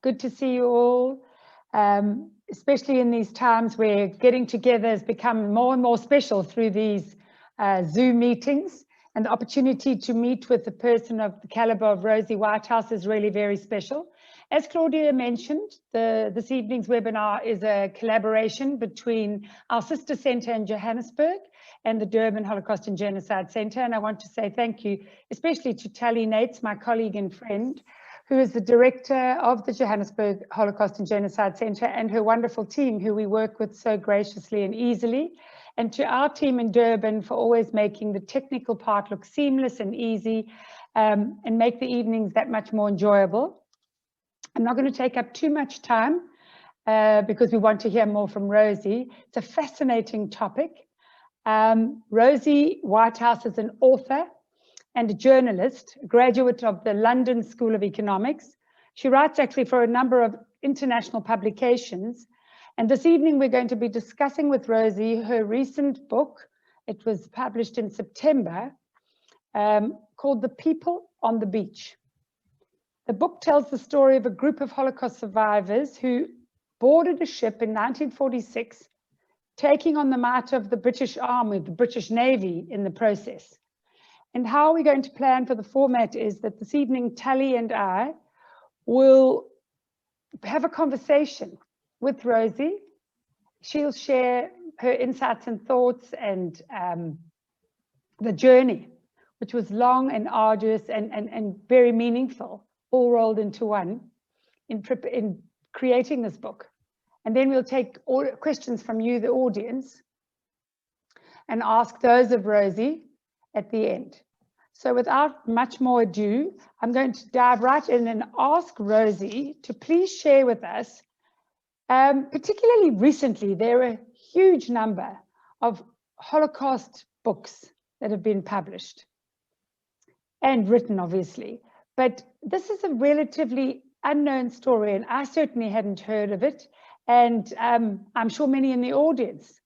Good to see you all, especially in these times where getting together has become more and more special through these Zoom meetings. And the opportunity to meet with a person of the caliber of Rosie Whitehouse is really very special. As Claudia mentioned, this evening's webinar is a collaboration between our sister centre in Johannesburg and the Durban Holocaust and Genocide Centre. And I want to say thank you, especially to Tally Nates, my colleague and friend, who is the director of the Johannesburg Holocaust and Genocide Centre, and her wonderful team, who we work with so graciously and easily. And to our team in Durban for always making the technical part look seamless and easy, and make the evenings that much more enjoyable. I'm not going to take up too much time because we want to hear more from Rosie. It's a fascinating topic. Rosie Whitehouse is an author and a journalist, a graduate of the London School of Economics. She writes actually for a number of international publications. And this evening, we're going to be discussing with Rosie her recent book. It was published in September, called The People on the Beach. The book tells the story of a group of Holocaust survivors who boarded a ship in 1946, taking on the might of the British Army, the British Navy in the process. And how we're going to plan for the format is that this evening, Tally and I will have a conversation with Rosie. She'll share her insights and thoughts and the journey, which was long and arduous and very meaningful, all rolled into one in creating this book. And then we'll take all questions from you, the audience, and ask those of Rosie at the end. So without much more ado, I'm going to dive right in and ask Rosie to please share with us. Particularly recently, there are a huge number of Holocaust books that have been published and written, obviously. But this is a relatively unknown story, and I certainly hadn't heard of it. And I'm sure many in the audience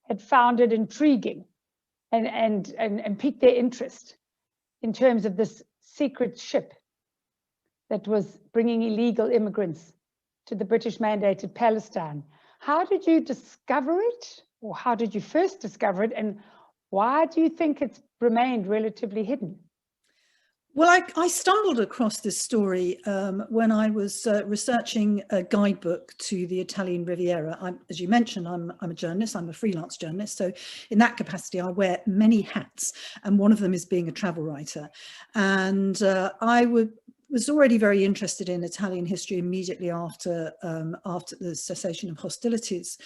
had found it intriguing and piqued their interest in terms of this secret ship that was bringing illegal immigrants to the British mandated Palestine. How did you discover it? Or how did you first discover it? And why do you think it's remained relatively hidden? Well, I stumbled across this story when I was researching a guidebook to the Italian Riviera. As you mentioned, I'm a journalist, I'm a freelance journalist. So in that capacity, I wear many hats, and one of them is being a travel writer. And I was already very interested in Italian history immediately after the cessation of hostilities.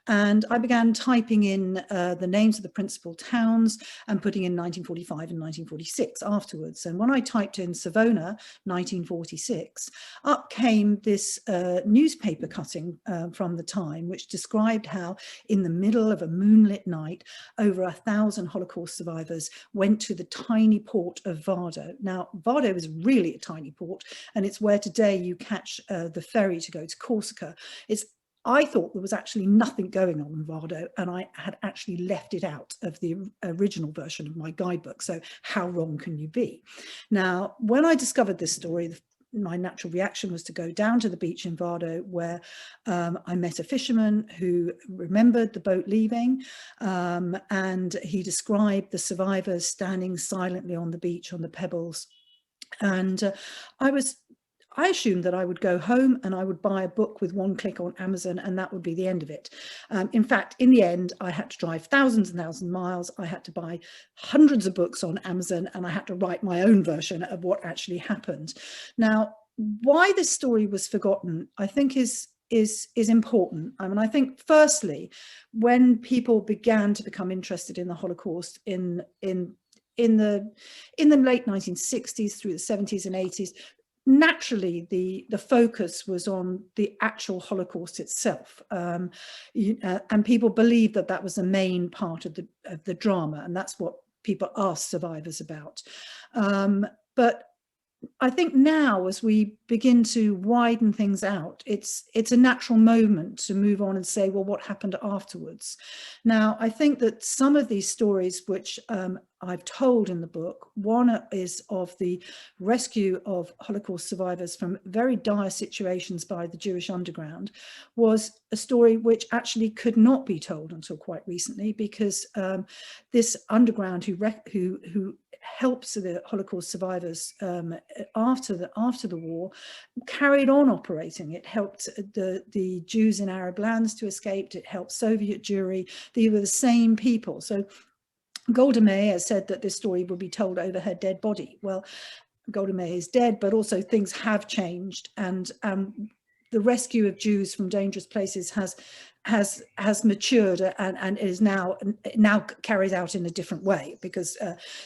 And I began typing in the names of the principal towns and putting in 1945 and 1946 afterwards. And when I typed in Savona, 1946, up came this newspaper cutting from the time, which described how in the middle of a moonlit night, over 1,000 Holocaust survivors went to the tiny port of Vardo. Now, Vardo is really a tiny port, and it's where today you catch the ferry to go to Corsica. I thought there was actually nothing going on in Vardo, and I had actually left it out of the original version of my guidebook. So how wrong can you be? Now, when I discovered this story, my natural reaction was to go down to the beach in Vardo, where I met a fisherman who remembered the boat leaving, and he described the survivors standing silently on the beach on the pebbles. And I assumed that I would go home and I would buy a book with one click on Amazon, and that would be the end of it. In fact, in the end, I had to drive thousands and thousands of miles. I had to buy hundreds of books on Amazon, and I had to write my own version of what actually happened. Now, why this story was forgotten, I think is important. I mean, I think firstly, when people began to become interested in the Holocaust in the late 1960s through the 70s and 80s, naturally the focus was on the actual Holocaust itself, and people believed that was the main part of the drama, and that's what people asked survivors about. But I think now, as we begin to widen things out, it's a natural moment to move on and say, well, what happened afterwards? Now, I think that some of these stories which I've told in the book. One is of the rescue of Holocaust survivors from very dire situations by the Jewish underground, was a story which actually could not be told until quite recently, because this underground who helps the Holocaust survivors after the war carried on operating. It helped the Jews in Arab lands to escape. It helped Soviet Jewry. They were the same people. So Golda Meir said that this story would be told over her dead body. Well, Golda Meir is dead, but also things have changed, and the rescue of Jews from dangerous places has matured and is now carried out in a different way, because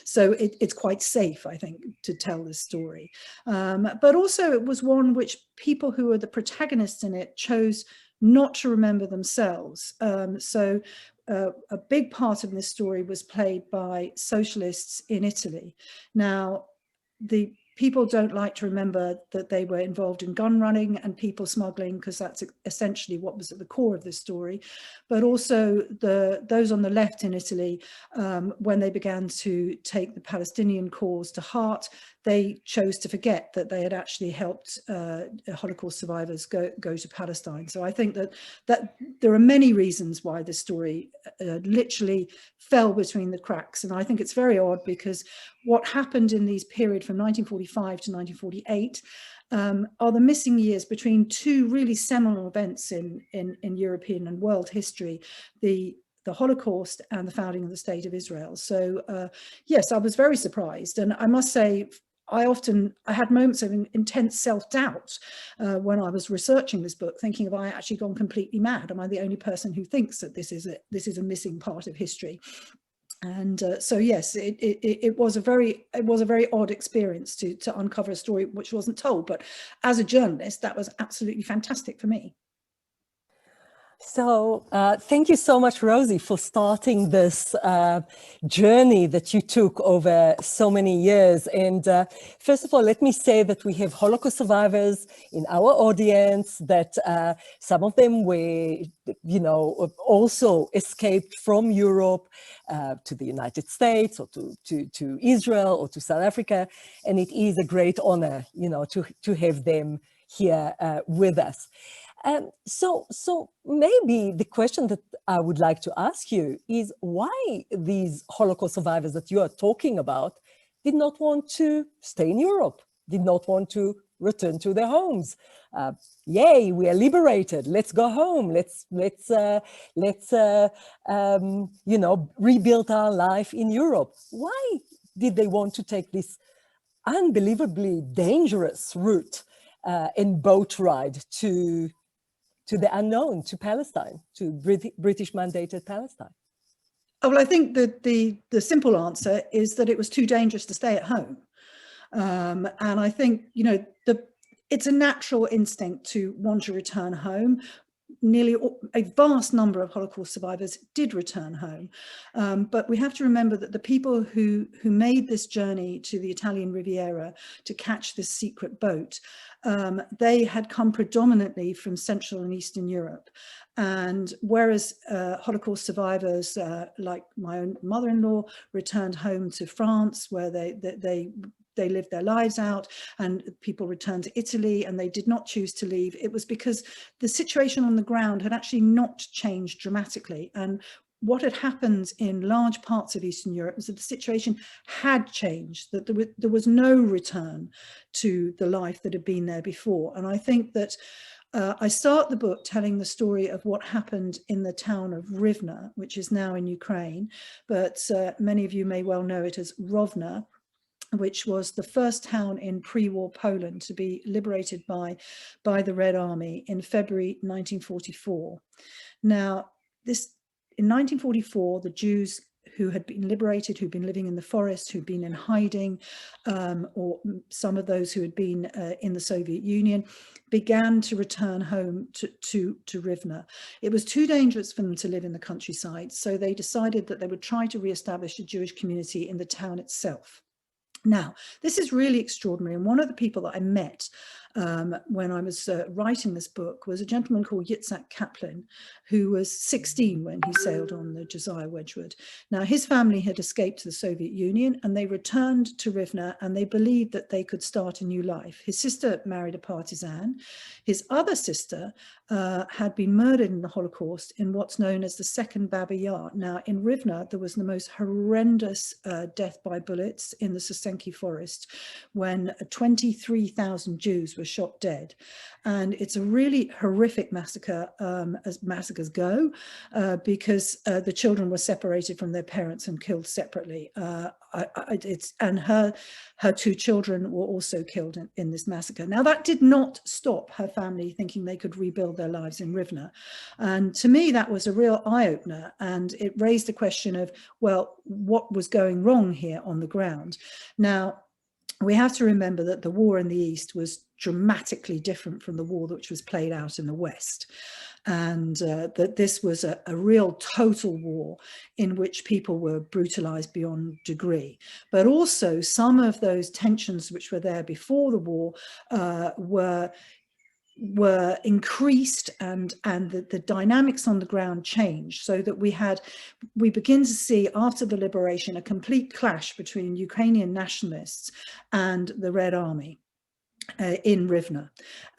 so it's quite safe, I think, to tell this story. But also it was one which people who were the protagonists in it chose not to remember themselves. A big part of this story was played by socialists in Italy. Now, the people don't like to remember that they were involved in gun running and people smuggling, because that's essentially what was at the core of this story. But also those on the left in Italy, when they began to take the Palestinian cause to heart, they chose to forget that they had actually helped Holocaust survivors go to Palestine. So I think that there are many reasons why this story literally fell between the cracks. And I think it's very odd, because what happened in these period from 1945 to 1948 are the missing years between two really seminal events in European and world history, the Holocaust and the founding of the State of Israel. So yes, I was very surprised. And I must say, I had moments of intense self-doubt when I was researching this book, thinking, have I actually gone completely mad? Am I the only person who thinks that this is a missing part of history? And so yes, it was a very odd experience to uncover a story which wasn't told. But as a journalist, that was absolutely fantastic for me. So thank you so much, Rosie, for starting this journey that you took over so many years. And first of all, let me say that we have Holocaust survivors in our audience, that some of them were, also escaped from Europe to the United States, or to Israel, or to South Africa. And it is a great honor, to have them here with us. So maybe the question that I would like to ask you is why these Holocaust survivors that you are talking about did not want to stay in Europe, did not want to return to their homes. Yay, we are liberated. Let's go home. Let's rebuild our life in Europe. Why did they want to take this unbelievably dangerous route and boat ride to the unknown, to Palestine, to British mandated Palestine? Oh, well, I think that the simple answer is that it was too dangerous to stay at home. And I think, it's a natural instinct to want to return home. Nearly a vast number of Holocaust survivors did return home. But we have to remember that the people who made this journey to the Italian Riviera to catch this secret boat, they had come predominantly from Central and Eastern Europe. And whereas Holocaust survivors, like my own mother-in-law, returned home to France, where they lived their lives out, and people returned to Italy and they did not choose to leave, it was because the situation on the ground had actually not changed dramatically. And what had happened in large parts of Eastern Europe was that the situation had changed, that there was no return to the life that had been there before. And I think that I start the book telling the story of what happened in the town of Rivne, which is now in Ukraine, but many of you may well know it as Rovna, which was the first town in pre-war Poland to be liberated by the Red Army in February 1944. Now, in 1944, the Jews who had been liberated, who'd been living in the forest, who'd been in hiding, or some of those who had been in the Soviet Union, began to return home to Rivne. It was too dangerous for them to live in the countryside, so they decided that they would try to re-establish a Jewish community in the town itself. Now, this is really extraordinary. And one of the people that I met when I was writing this book was a gentleman called Yitzhak Kaplan, who was 16 when he sailed on the Josiah Wedgwood. Now, his family had escaped to the Soviet Union and they returned to Rivne, and they believed that they could start a new life. His sister married a partisan. His other sister had been murdered in the Holocaust in what's known as the Second Babi Yar. Now, in Rivne, there was the most horrendous death by bullets in the Sosenki forest when 23,000 Jews were shot dead. And it's a really horrific massacre, as massacres go, because the children were separated from their parents and killed separately. And her two children were also killed in this massacre. Now, that did not stop her family thinking they could rebuild their lives in Rivne. And to me, that was a real eye-opener. And it raised the question of, well, what was going wrong here on the ground? Now, we have to remember that the war in the East was dramatically different from the war which was played out in the West. And that this was a real total war in which people were brutalized beyond degree. But also some of those tensions which were there before the war were increased, and the dynamics on the ground changed, so that we begin to see after the liberation a complete clash between Ukrainian nationalists and the Red Army in Rivne,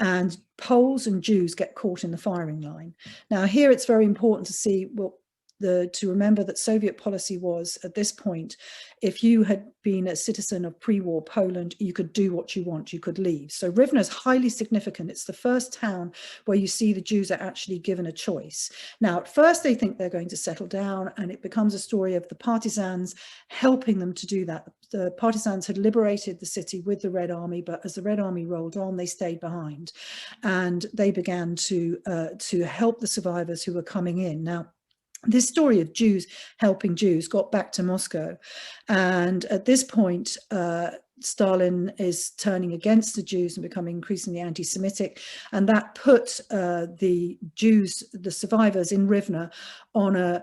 and Poles and Jews get caught in the firing line. Now, here it's very important to see, well, to remember that Soviet policy was, at this point, if you had been a citizen of pre-war Poland, you could do what you want, you could leave. So Rivne is highly significant. It's the first town where you see the Jews are actually given a choice. Now, at first they think they're going to settle down, and it becomes a story of the partisans helping them to do that. The partisans had liberated the city with the Red Army, but as the Red Army rolled on, they stayed behind, and they began to help the survivors who were coming in. Now, this story of Jews helping Jews got back to Moscow, and at this point Stalin is turning against the Jews and becoming increasingly anti-Semitic, and that put the Jews, the survivors in Rivne, on a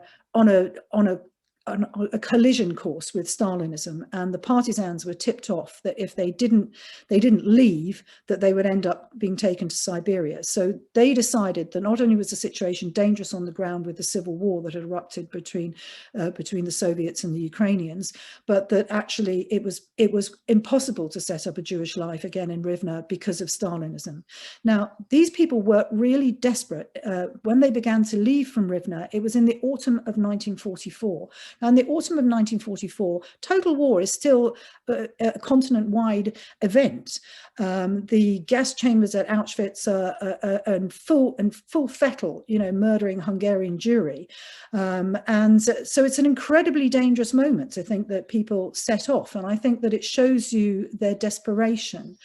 collision course with Stalinism, and the partisans were tipped off that if they didn't leave, that they would end up being taken to Siberia. So they decided that not only was the situation dangerous on the ground with the civil war that had erupted between the Soviets and the Ukrainians, but that actually it was impossible to set up a Jewish life again in Rivne because of Stalinism. Now, these people were really desperate. When they began to leave from Rivne, it was in the autumn of 1944. Now, in the autumn of 1944, total war is still a continent-wide event. The gas chambers at Auschwitz are in full fettle, murdering Hungarian Jewry. And so it's an incredibly dangerous moment to think that people set off. And I think that it shows you their desperation.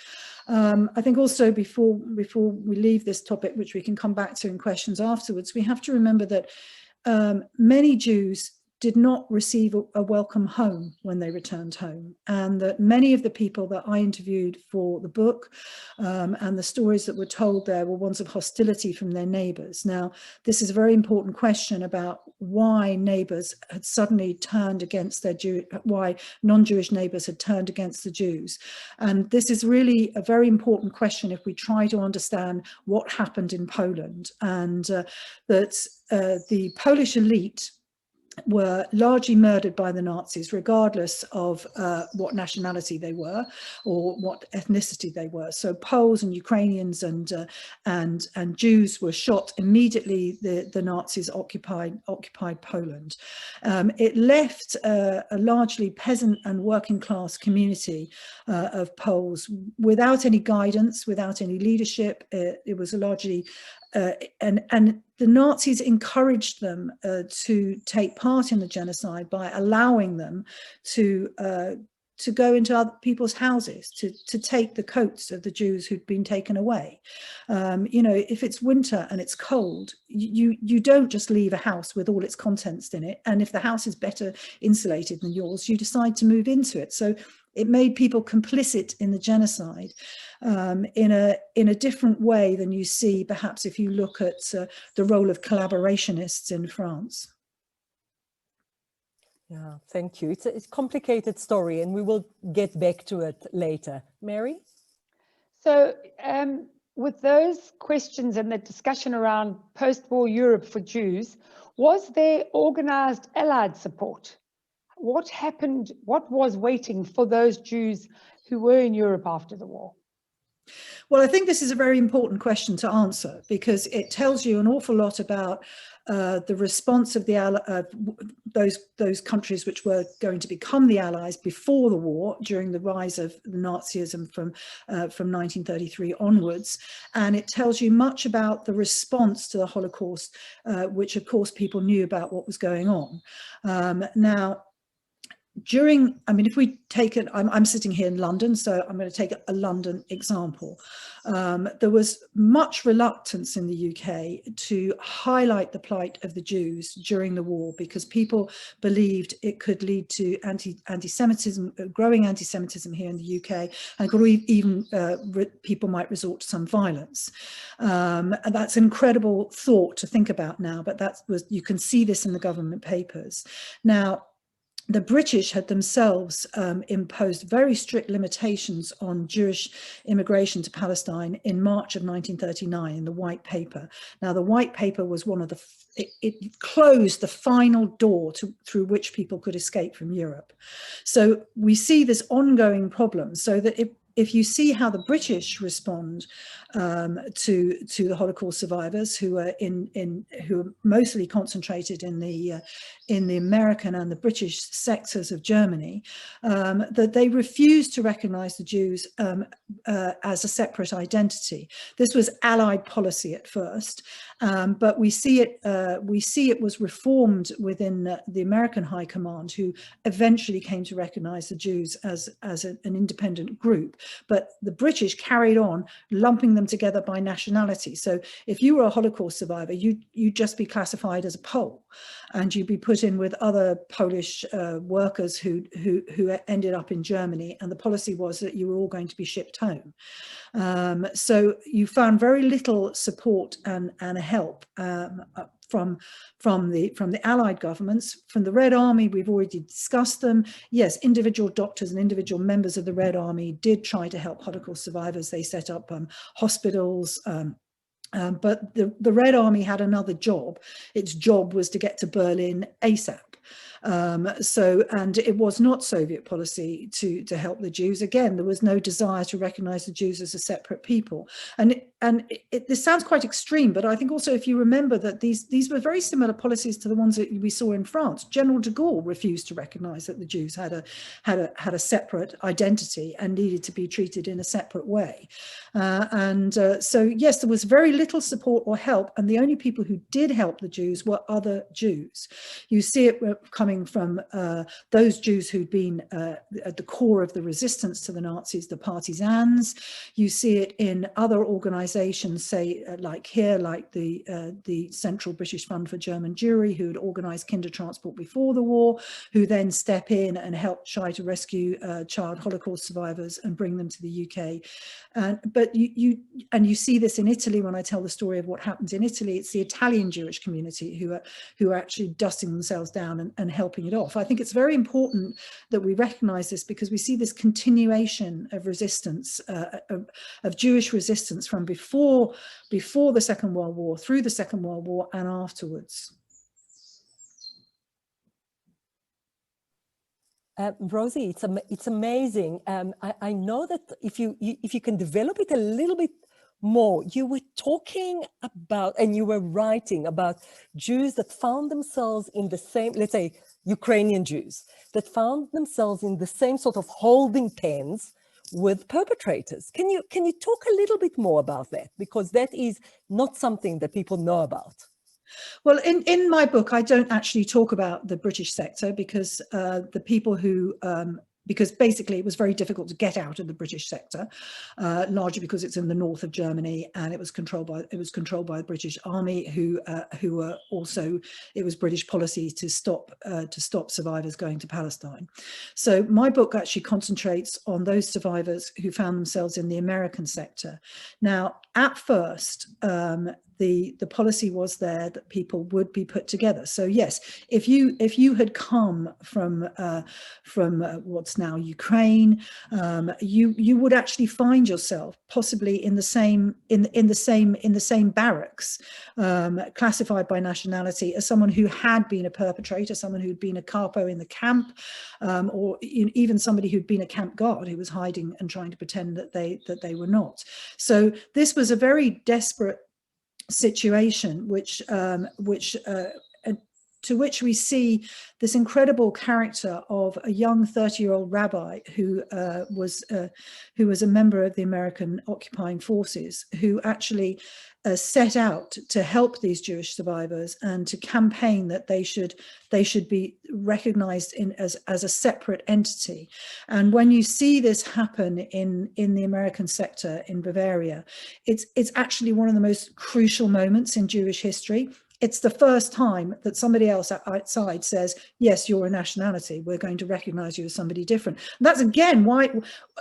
I think also before we leave this topic, which we can come back to in questions afterwards, we have to remember that many Jews did not receive a welcome home when they returned home, and that many of the people that I interviewed for the book and the stories that were told there were ones of hostility from their neighbours. Now, this is a very important question about why neighbours had suddenly turned against why non-Jewish neighbours had turned against the Jews. And this is really a very important question if we try to understand what happened in Poland, and that the Polish elite were largely murdered by the Nazis, regardless of what nationality they were or what ethnicity they were. So Poles and Ukrainians and Jews were shot immediately. The Nazis occupied Poland. It left a largely peasant and working class community of Poles without any guidance, without any leadership. It was a largely and the Nazis encouraged them to take part in the genocide by allowing them to go into other people's houses, to take the coats of the Jews who'd been taken away. If it's winter and it's cold, you don't just leave a house with all its contents in it. And if the house is better insulated than yours, you decide to move into it. So it made people complicit in the genocide in a different way than you see, perhaps, if you look at the role of collaborationists in France. Yeah, thank you. It's a complicated story, and we will get back to it later. Mary? So with those questions and the discussion around post-war Europe for Jews, was there organized Allied support? What happened? What was waiting for those Jews who were in Europe after the war? Well, I think this is a very important question to answer, because it tells you an awful lot about the response of those countries which were going to become the Allies before the war, during the rise of Nazism from 1933 onwards. And it tells you much about the response to the Holocaust, which of course people knew about what was going on. Now, if we take it, I'm sitting here in London, so I'm going to take a London example. There was much reluctance in the UK to highlight the plight of the Jews during the war, because people believed it could lead to anti-Semitism, growing anti-Semitism here in the UK, and could even people might resort to some violence. And that's an incredible thought to think about now, but you can see this in the government papers. Now, the British had themselves imposed very strict limitations on Jewish immigration to Palestine in March of 1939 in the White Paper. Now, the White Paper was one of it closed the final door through which people could escape from Europe. So we see this ongoing problem, so that if you see how the British respond to the Holocaust survivors, who are mostly concentrated in the American and the British sectors of Germany, that they refused to recognize the Jews as a separate identity. This was Allied policy at first, but we see it was reformed within the American High Command, who eventually came to recognize the Jews as an independent group. But the British carried on lumping them together by nationality. So if you were a Holocaust survivor, you'd just be classified as a Pole, and you'd be put in with other Polish workers who ended up in Germany, and the policy was that you were all going to be shipped home. So you found very little support and help from the Allied governments. From the Red Army, we've already discussed them. Yes, individual doctors and individual members of the Red Army did try to help Holocaust survivors. They set up hospitals, but the Red Army had another job. Its job was to get to Berlin ASAP. And it was not Soviet policy to help the Jews. Again, there was no desire to recognize the Jews as a separate people. And this sounds quite extreme, but I think also, if you remember, that these were very similar policies to the ones that we saw in France. General de Gaulle refused to recognize that the Jews had a separate identity and needed to be treated in a separate way. So yes, there was very little support or help, and the only people who did help the Jews were other Jews. You see it coming from those Jews who'd been at the core of the resistance to the Nazis, the partisans. You see it in other organizations, say like the Central British Fund for German Jewry, who had organized kinder transport before the war, who then step in and help try to rescue child Holocaust survivors and bring them to the UK. But you see this in Italy. When I tell the story of what happens in Italy, it's the Italian Jewish community who are actually dusting themselves down and helping it off. I think it's very important that we recognize this, because we see this continuation of resistance, of Jewish resistance from before the Second World War, through the Second World War, and afterwards. Rosie, it's amazing. I know that if you can develop it a little bit more, you were talking about, and you were writing about, Jews that found themselves in the same, let's say Ukrainian Jews, that found themselves in the same sort of holding pens with perpetrators. Can you talk a little bit more about that? Because that is not something that people know about. Well, in my book, I don't actually talk about the British sector, because the people who because basically it was very difficult to get out of the British sector, largely because it's in the north of Germany, and it was controlled by the British Army, who were also, it was British policy to stop survivors going to Palestine. So my book actually concentrates on those survivors who found themselves in the American sector. Now, at first, the policy was there that people would be put together. So yes, if you had come from what's now Ukraine, you would actually find yourself possibly in the same barracks, classified by nationality as someone who had been a perpetrator, someone who'd been a capo in the camp, or even somebody who'd been a camp guard who was hiding and trying to pretend that they were not. So this was a very desperate situation, to which we see this incredible character of a young 30-year-old rabbi who was a member of the American occupying forces, who actually set out to help these Jewish survivors and to campaign that they should be recognized as a separate entity. And when you see this happen in the American sector in Bavaria, it's actually one of the most crucial moments in Jewish history. It's the first time that somebody else outside says, yes, you're a nationality, we're going to recognize you as somebody different. And that's again why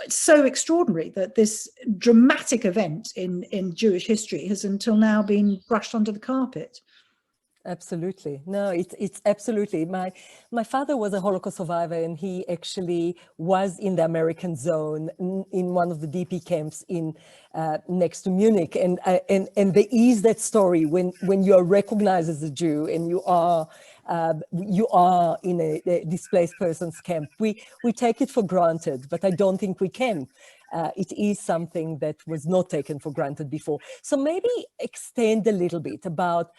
it's so extraordinary that this dramatic event in Jewish history has until now been brushed under the carpet. Absolutely. No, it's absolutely. My father was a Holocaust survivor, and he actually was in the American zone in one of the DP camps in next to Munich. And there is that story when you are recognized as a Jew and you are in a displaced persons camp. We take it for granted, but I don't think we can. It is something that was not taken for granted before. So maybe extend a little bit about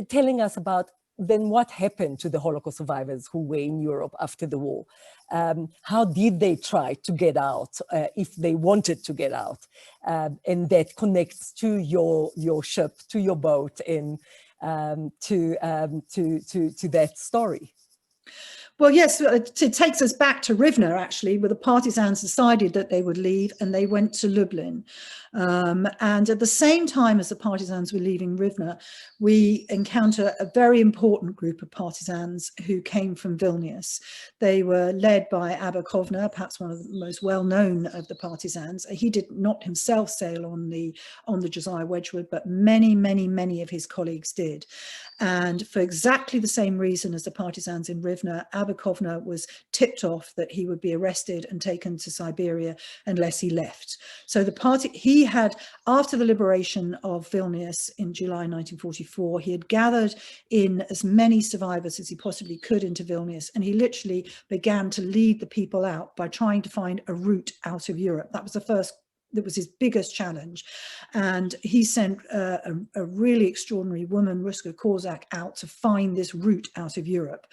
telling us about then what happened to the Holocaust survivors who were in Europe after the war. How did they try to get out, if they wanted to get out? And that connects to your ship, to your boat, and to that story. Well, yes, it takes us back to Rivne, actually, where the partisans decided that they would leave and they went to Lublin. And at the same time as the partisans were leaving Rivne, we encounter a very important group of partisans who came from Vilnius. They were led by Abba Kovner, perhaps one of the most well-known of the partisans. He did not himself sail on the Josiah Wedgwood, but many, many, many of his colleagues did. And for exactly the same reason as the partisans in Rivne, Abba Kovner was tipped off that he would be arrested and taken to Siberia unless he left. So he had, after the liberation of Vilnius in July 1944, he had gathered in as many survivors as he possibly could into Vilnius, and he literally began to lead the people out by trying to find a route out of Europe. That was his biggest challenge. And he sent a really extraordinary woman, Ruska Korzak, out to find this route out of Europe.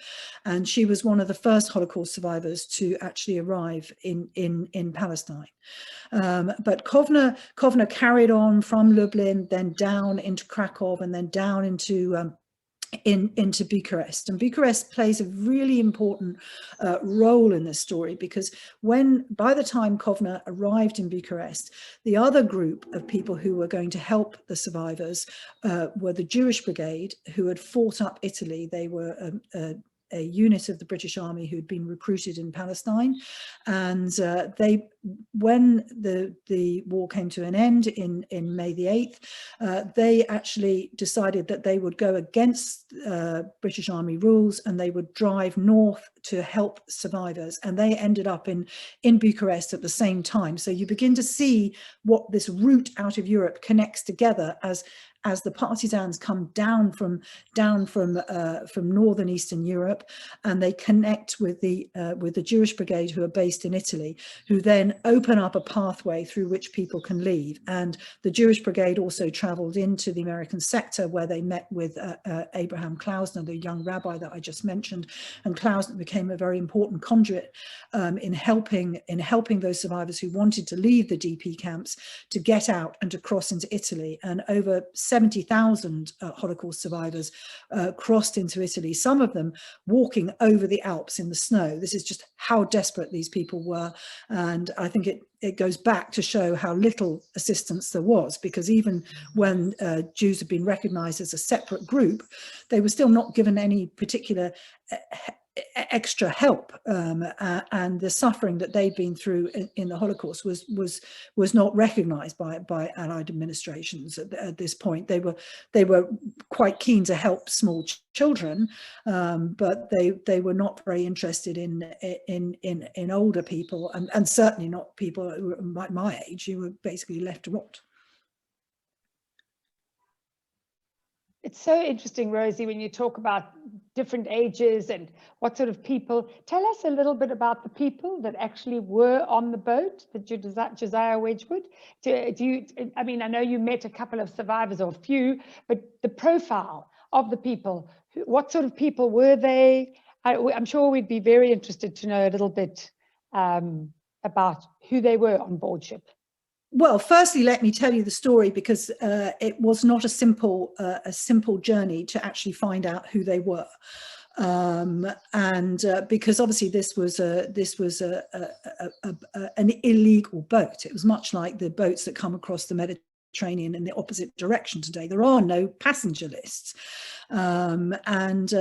And she was one of the first Holocaust survivors to actually arrive in Palestine. But Kovner carried on from Lublin, then down into Krakow, and then down into Bucharest. And Bucharest plays a really important role in this story, because by the time Kovner arrived in Bucharest, the other group of people who were going to help the survivors were the Jewish Brigade, who had fought up Italy. They were a unit of the British Army who'd been recruited in Palestine, and when the war came to an end in May the 8th, they actually decided that they would go against British Army rules and they would drive north to help survivors, and they ended up in Bucharest at the same time. So you begin to see what this route out of Europe connects together as the partisans come down from northern Eastern Europe, and they connect with the Jewish Brigade, who are based in Italy, who then open up a pathway through which people can leave. And the Jewish Brigade also traveled into the American sector, where they met with Abraham Klausner, the young rabbi that I just mentioned, and Klausner became a very important conduit in helping those survivors who wanted to leave the DP camps to get out and to cross into Italy. And over 70,000 Holocaust survivors crossed into Italy, some of them walking over the Alps in the snow. This is just how desperate these people were. And I think it goes back to show how little assistance there was, because even when Jews had been recognized as a separate group, they were still not given any particular extra help, and the suffering that they'd been through in the Holocaust was not recognized by Allied administrations at this point. They were quite keen to help small children, but they were not very interested in older people, and certainly not people who were my age, who were basically left to rot. It's so interesting, Rosie, when you talk about different ages and what sort of people. Tell us a little bit about the people that actually were on the boat, that Josiah Wedgwood. Do you, I mean, I know you met a couple of survivors, or a few, but the profile of the people, what sort of people were they? I'm sure we'd be very interested to know a little bit about who they were on board ship. Well, firstly, let me tell you the story, because it was not a simple journey to actually find out who they were, and because obviously this was an illegal boat. It was much like the boats that come across the Mediterranean in the opposite direction today. There are no passenger lists, and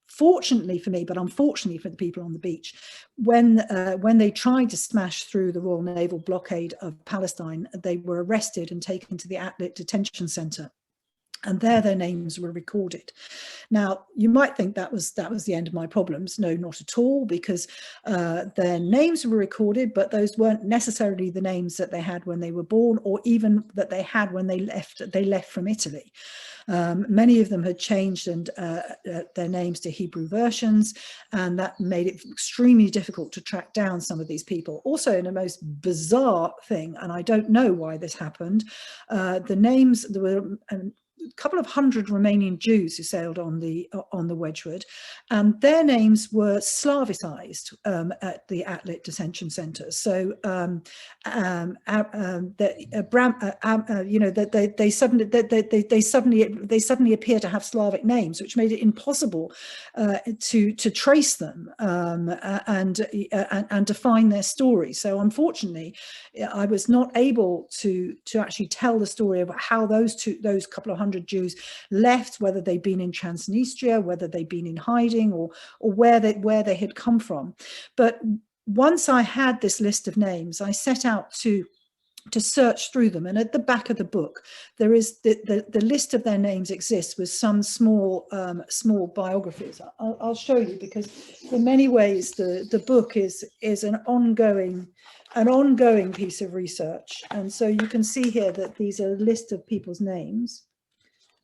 fortunately for me, but unfortunately for the people on the beach, when they tried to smash through the Royal Naval blockade of Palestine, they were arrested and taken to the Atlit detention centre, and there their names were recorded. Now, you might think that was the end of my problems. No, not at all, because their names were recorded, but those weren't necessarily the names that they had when they were born, or even that they had when they left from Italy. Many of them had changed their names to Hebrew versions, and that made it extremely difficult to track down some of these people. Also, in a most bizarre thing, and I don't know why this happened, the names, there were a couple of hundred Romanian Jews who sailed on the Wedgwood, and their names were Slavicized at the Atlit detention centre. So they suddenly appear to have Slavic names, which made it impossible to trace them and to find their story. So unfortunately, I was not able to actually tell the story about how those couple of hundred Jews left, whether they'd been in Transnistria, whether they'd been in hiding, or where they had come from. But once I had this list of names, I set out to search through them, and at the back of the book there is the list of their names exists with some small biographies. I'll show you, because in many ways the book is an ongoing piece of research. And so you can see here that these are a list of people's names,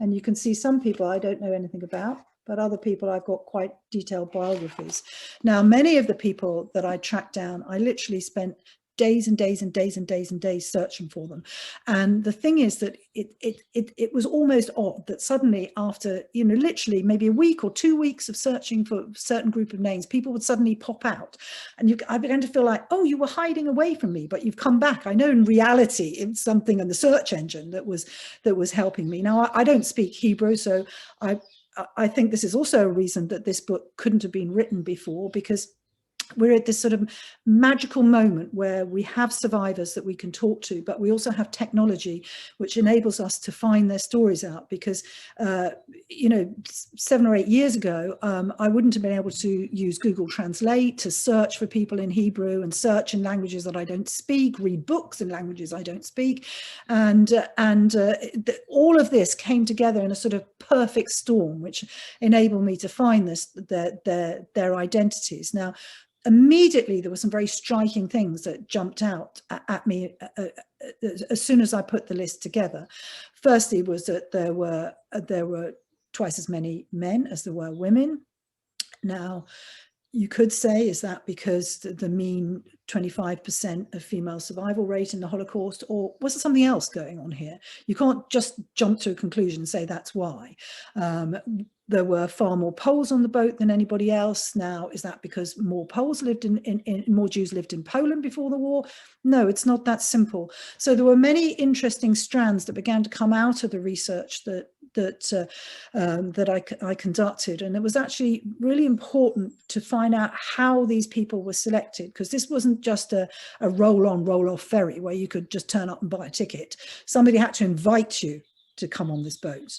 and you can see some people I don't know anything about, but other people I've got quite detailed biographies. Now, many of the people that I tracked down, I literally spent days and days and days and days and days searching for them. And the thing is that it was almost odd that suddenly, after, you know, literally maybe a week or 2 weeks of searching for a certain group of names, people would suddenly pop out, and I began to feel like, oh, you were hiding away from me, but you've come back. I know in reality it's something in the search engine that was helping me. Now, I don't speak Hebrew, so I think this is also a reason that this book couldn't have been written before, because we're at this sort of magical moment where we have survivors that we can talk to, but we also have technology which enables us to find their stories out. Because, you know, 7 or 8 years ago, I wouldn't have been able to use Google Translate to search for people in Hebrew and search in languages that I don't speak, read books in languages I don't speak. And all of this came together in a sort of perfect storm, which enabled me to find their identities. Now, immediately there were some very striking things that jumped out at me as soon as I put the list together. Firstly was that there were twice as many men as there were women. Now, you could say, is that because the mean 25% of female survival rate in the Holocaust, or was there something else going on here? You can't just jump to a conclusion and say that's why. There were far more Poles on the boat than anybody else. Now, is that because more Poles lived more Jews lived in Poland before the war? No, it's not that simple. So there were many interesting strands that began to come out of the research that I conducted, and it was actually really important to find out how these people were selected, because this wasn't just a roll-on, roll-off ferry where you could just turn up and buy a ticket. Somebody had to invite you to come on this boat.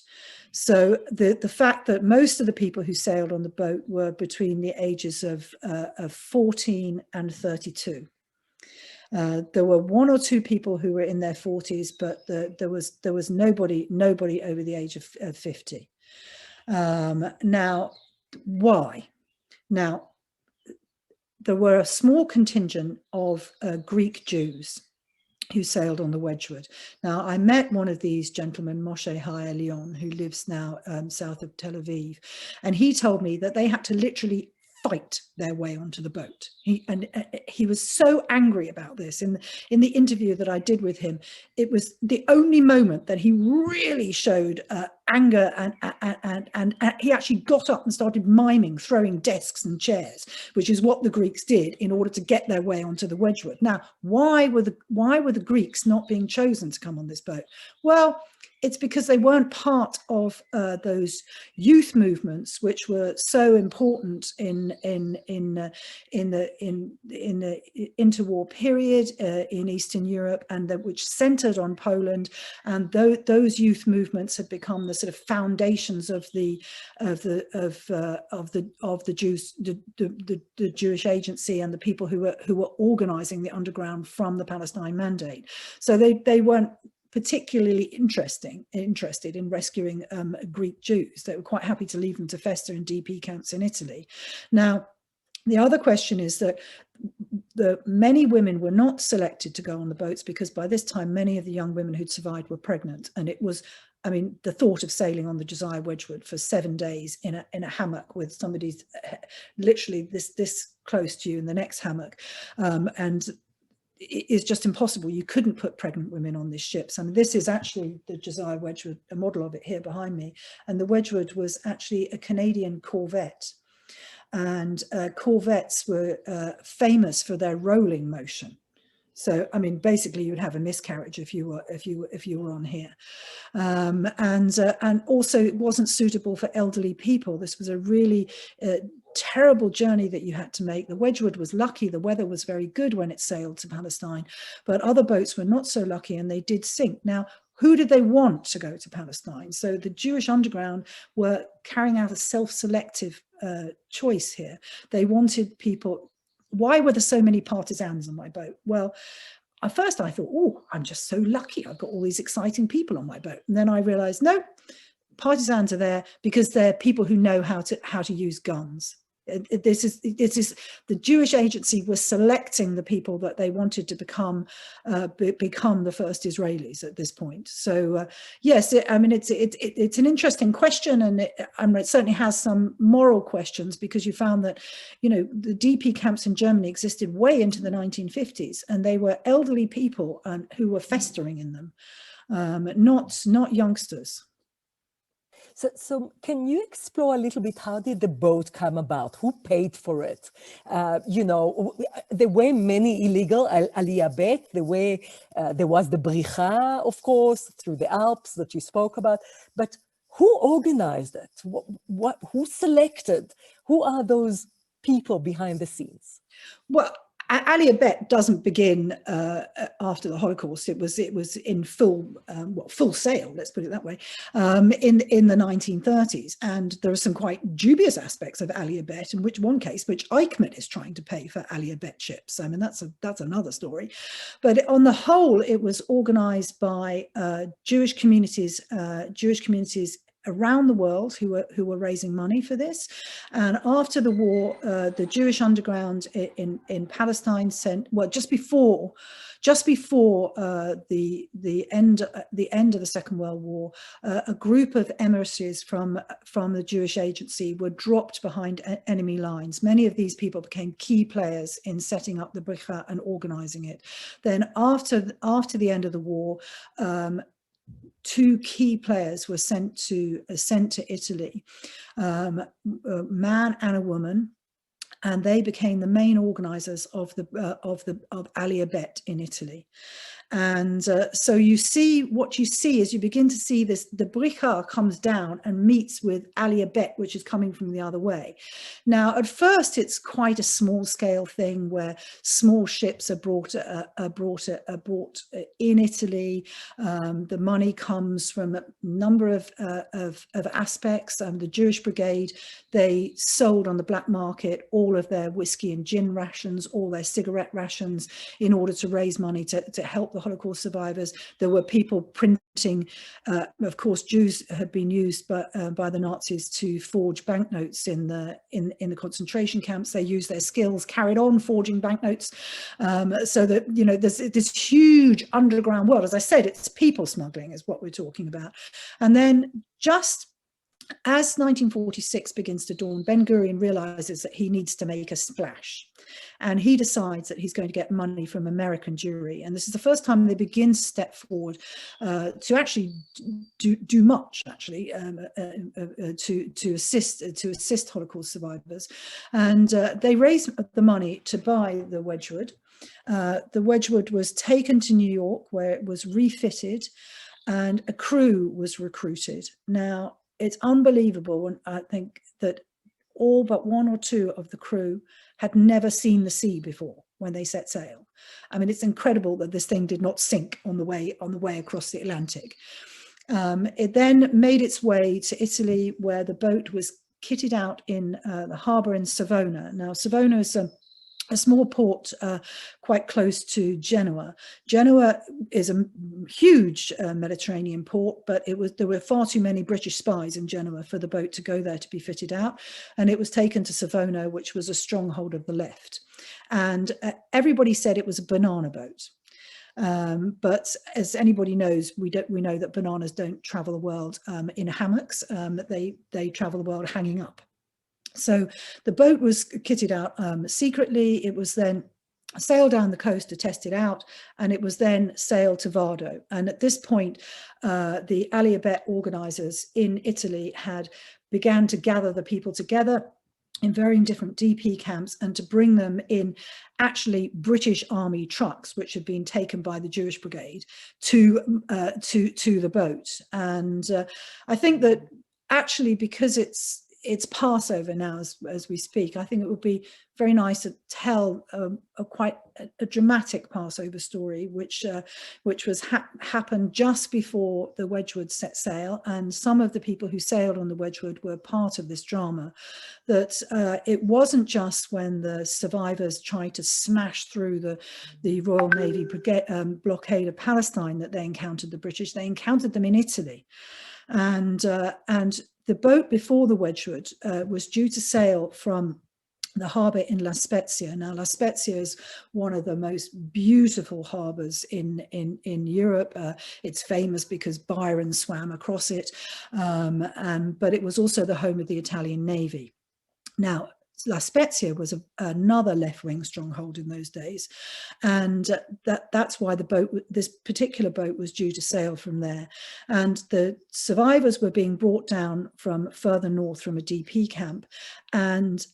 So the fact that most of the people who sailed on the boat were between the ages of 14 and 32. There were one or two people who were in their 40s, but there was nobody over the age of 50. Now, why? Now, there were a small contingent of Greek Jews who sailed on the Wedgwood. Now, I met one of these gentlemen, Moshe Hayelion, who lives now south of Tel Aviv, and he told me that they had to literally fight their way onto the boat. He was so angry about this. In the interview that I did with him, it was the only moment that he really showed anger, and he actually got up and started miming, throwing desks and chairs, which is what the Greeks did in order to get their way onto the Wedgwood. Now, why were the Greeks not being chosen to come on this boat? Well, it's because they weren't part of those youth movements, which were so important in the interwar period in Eastern Europe, and which centered on Poland. And those youth movements had become the sort of foundations of the Jewish Agency and the people who were organizing the underground from the Palestine Mandate. So they weren't particularly interested in rescuing Greek Jews. They were quite happy to leave them to fester in DP camps in Italy. Now, the other question is that many women were not selected to go on the boats because by this time, many of the young women who'd survived were pregnant. And it was, I mean, the thought of sailing on the Josiah Wedgwood for 7 days in a hammock with somebody's literally this close to you in the next hammock, and is just impossible. You couldn't put pregnant women on these ships. I mean, this is actually the Josiah Wedgwood, a model of it here behind me. And the Wedgwood was actually a Canadian corvette. And corvettes were famous for their rolling motion. So, I mean, basically, you'd have a miscarriage if you were on here, and also it wasn't suitable for elderly people. This was a really terrible journey that you had to make. The Wedgwood was lucky; the weather was very good when it sailed to Palestine, but other boats were not so lucky, and they did sink. Now, who did they want to go to Palestine? So the Jewish underground were carrying out a self-selective choice here. They wanted people. Why were there so many partisans on my boat? Well, at first I thought, oh, I'm just so lucky. I've got all these exciting people on my boat. And then I realized, no, partisans are there because they're people who know how to use guns. This is the Jewish Agency was selecting the people that they wanted to become the first Israelis at this point. So yes, I mean it's an interesting question, and it certainly has some moral questions, because you found that, you know, the DP camps in Germany existed way into the 1950s, and they were elderly people who were festering in them, not youngsters. So can you explore a little bit, how did the boat come about? Who paid for it? You know, there were many illegal aliyah bet. There was the bricha, of course, through the Alps that you spoke about. But who organized it? Who selected? Who are those people behind the scenes? Well, aliyah bet doesn't begin after the Holocaust. It was in full sail, let's put it that way, in the 1930s. And there are some quite dubious aspects of aliyah bet, in one case Eichmann is trying to pay for aliyah bet ships. I mean, that's another story. But on the whole, it was organized by Jewish communities around the world who were raising money for this. And after the war, the Jewish underground in Palestine sent, well, just before the end of the Second World War, a group of emissaries from the Jewish Agency were dropped behind enemy lines. Many of these people became key players in setting up the bricha and organizing it. Then after the end of the war, two key players were sent to Italy, a man and a woman, and they became the main organizers of aliyah bet in Italy. And so you see, what you see is you begin to see this, the Bricha comes down and meets with Aliyah, which is coming from the other way. Now, at first, it's quite a small scale thing where small ships are brought in Italy. The money comes from a number of aspects. The Jewish Brigade, they sold on the black market all of their whiskey and gin rations, all their cigarette rations, in order to raise money to help the Holocaust survivors. There were people printing, of course, Jews had been used by the Nazis to forge banknotes in the concentration camps. They used their skills, carried on forging banknotes, so that, you know, there's this huge underground world. As I said, it's people smuggling is what we're talking about. And then just as 1946 begins to dawn, Ben-Gurion realizes that he needs to make a splash, and he decides that he's going to get money from American Jewry. And this is the first time they begin to step forward to actually do much, actually, to assist Holocaust survivors. And they raise the money to buy the Wedgwood. The Wedgwood was taken to New York, where it was refitted, and a crew was recruited. Now, it's unbelievable, and I think that all but one or two of the crew had never seen the sea before when they set sail. I mean, it's incredible that this thing did not sink on the way across the Atlantic. It then made its way to Italy, where the boat was kitted out in the harbour in Savona. Now, Savona is a small port quite close to Genoa. Genoa is a huge Mediterranean port, but there were far too many British spies in Genoa for the boat to go there to be fitted out. And it was taken to Savona, which was a stronghold of the left. And everybody said it was a banana boat. But as anybody knows, we know that bananas don't travel the world in hammocks. They travel the world hanging up. So the boat was kitted out secretly. It was then sailed down the coast to test it out, and it was then sailed to Vado. And at this point, the Aliyah organizers in Italy had began to gather the people together in very different DP camps, and to bring them in actually British Army trucks, which had been taken by the Jewish Brigade to the boat. And I think that actually, because it's Passover now as we speak, I think it would be very nice to tell quite a dramatic Passover story, which happened just before the Wedgwood set sail, and some of the people who sailed on the Wedgwood were part of this drama. That it wasn't just when the survivors tried to smash through the Royal Navy blockade of Palestine that they encountered the British. They encountered them in Italy, and the boat before the Wedgwood was due to sail from the harbour in La Spezia. Now, La Spezia is one of the most beautiful harbours in Europe. It's famous because Byron swam across it, but it was also the home of the Italian Navy. Now, La Spezia was another left-wing stronghold in those days, and that's why this particular boat was due to sail from there. And the survivors were being brought down from further north from a DP camp, and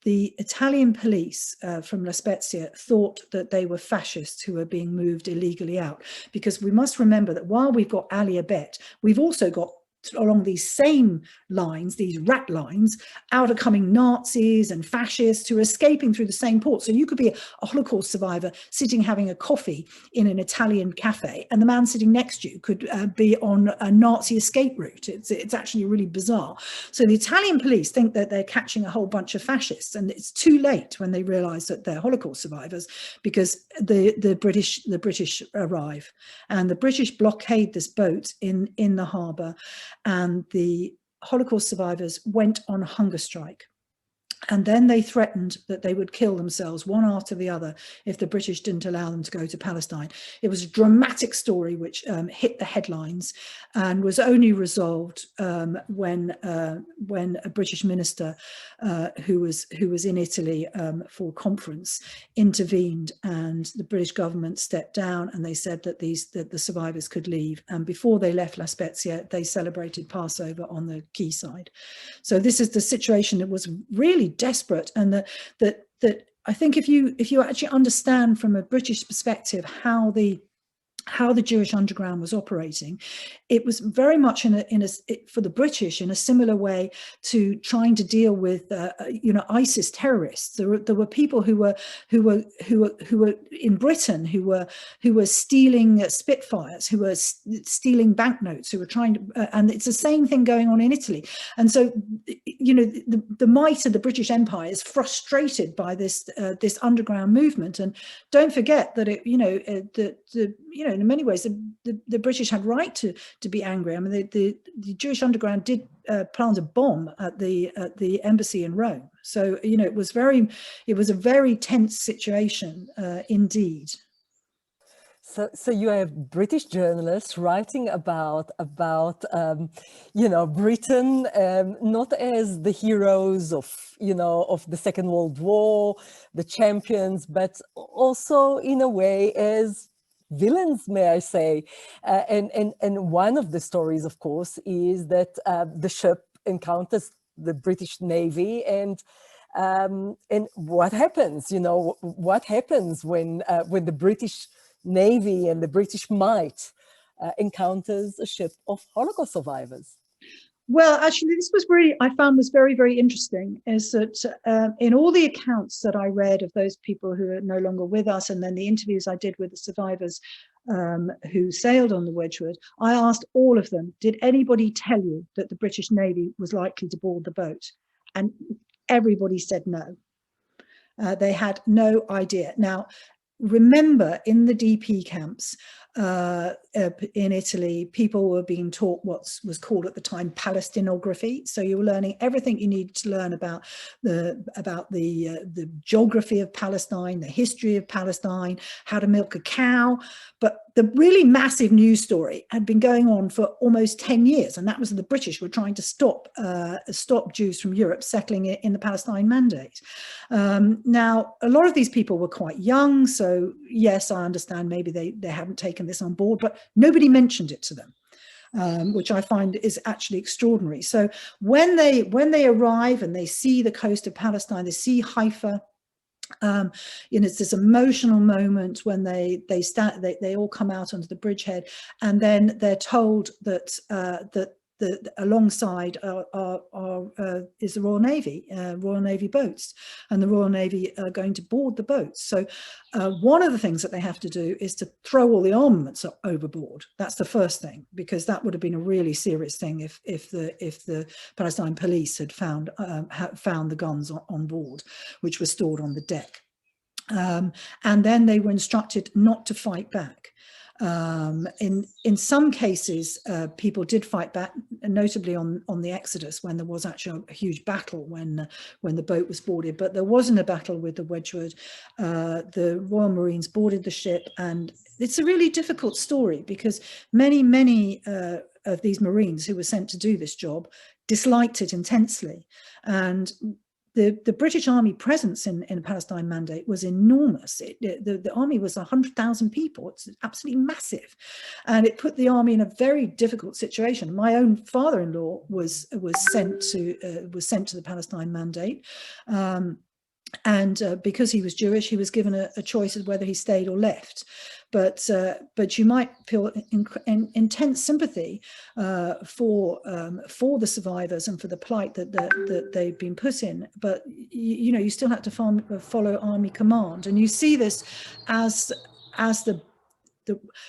the Italian police from La Spezia thought that they were fascists who were being moved illegally out, because we must remember that while we've got Aliyah, we've also got, along these same lines, these rat lines, out are coming Nazis and fascists who are escaping through the same port. So you could be a Holocaust survivor sitting having a coffee in an Italian cafe, and the man sitting next to you could be on a Nazi escape route. It's actually really bizarre. So the Italian police think that they're catching a whole bunch of fascists, and it's too late when they realize that they're Holocaust survivors, because the British arrive, and the British blockade this boat in the harbour. And the Holocaust survivors went on hunger strike. And then they threatened that they would kill themselves one after the other if the British didn't allow them to go to Palestine. It was a dramatic story which hit the headlines, and was only resolved when a British minister who was in Italy for conference intervened, and the British government stepped down, and they said that the survivors could leave. And before they left La Spezia, they celebrated Passover on the quayside. So this is the situation that was really desperate, and that I think if you actually understand from a British perspective how the how the Jewish underground was operating, it was very much for the British in a similar way to trying to deal with ISIS terrorists. There were people who were in Britain who were stealing Spitfires, who were stealing banknotes, who were trying to, and it's the same thing going on in Italy. And so, the might of the British Empire is frustrated by this underground movement. And don't forget that in many ways, the British had right to be angry. I mean, the Jewish underground did plant a bomb at the embassy in Rome. So it was a very tense situation indeed. So you have British journalists writing about Britain, not as the heroes of the Second World War, the champions, but also in a way as villains, may I say. And one of the stories, of course, is that the ship encounters the British Navy, and what happens? What happens when the British Navy and the British might encounters a ship of Holocaust survivors? Well, actually, I found was very, very interesting, is that in all the accounts that I read of those people who are no longer with us, and then the interviews I did with the survivors who sailed on the Wedgwood, I asked all of them, did anybody tell you that the British Navy was likely to board the boat? And everybody said no. They had no idea. Now, remember, in the DP camps in Italy, people were being taught what was called at the time Palestinography. So you were learning everything you needed to learn about the geography of Palestine, the history of Palestine, how to milk a cow. But the really massive news story had been going on for almost 10 years, and that was the British were trying to stop Jews from Europe settling in the Palestine Mandate. Now, a lot of these people were quite young, so yes, I understand maybe they haven't taken this on board, but nobody mentioned it to them. Which I find is actually extraordinary. So when they arrive and they see the coast of Palestine, they see Haifa, it's this emotional moment when they all come out onto the bridgehead, and then they're told that alongside is the Royal Navy boats, and the Royal Navy are going to board the boats. So one of the things that they have to do is to throw all the armaments overboard. That's the first thing, because that would have been a really serious thing if the Palestine police had found the guns on board, which were stored on the deck. And then they were instructed not to fight back. In some cases, people did fight back, notably on the Exodus, when there was actually a huge battle when the boat was boarded. But there wasn't a battle with the Wedgwood. The Royal Marines boarded the ship, and it's a really difficult story because many of these Marines who were sent to do this job disliked it intensely, and the British Army presence in the Palestine Mandate was enormous. The army was 100,000 people. It's absolutely massive, and it put the army in a very difficult situation. My own father-in-law was sent to the Palestine Mandate, and because he was Jewish, he was given a choice of whether he stayed or left. But you might feel intense sympathy for the survivors and for the plight that they've been put in. But you still have to follow army command, and you see this as the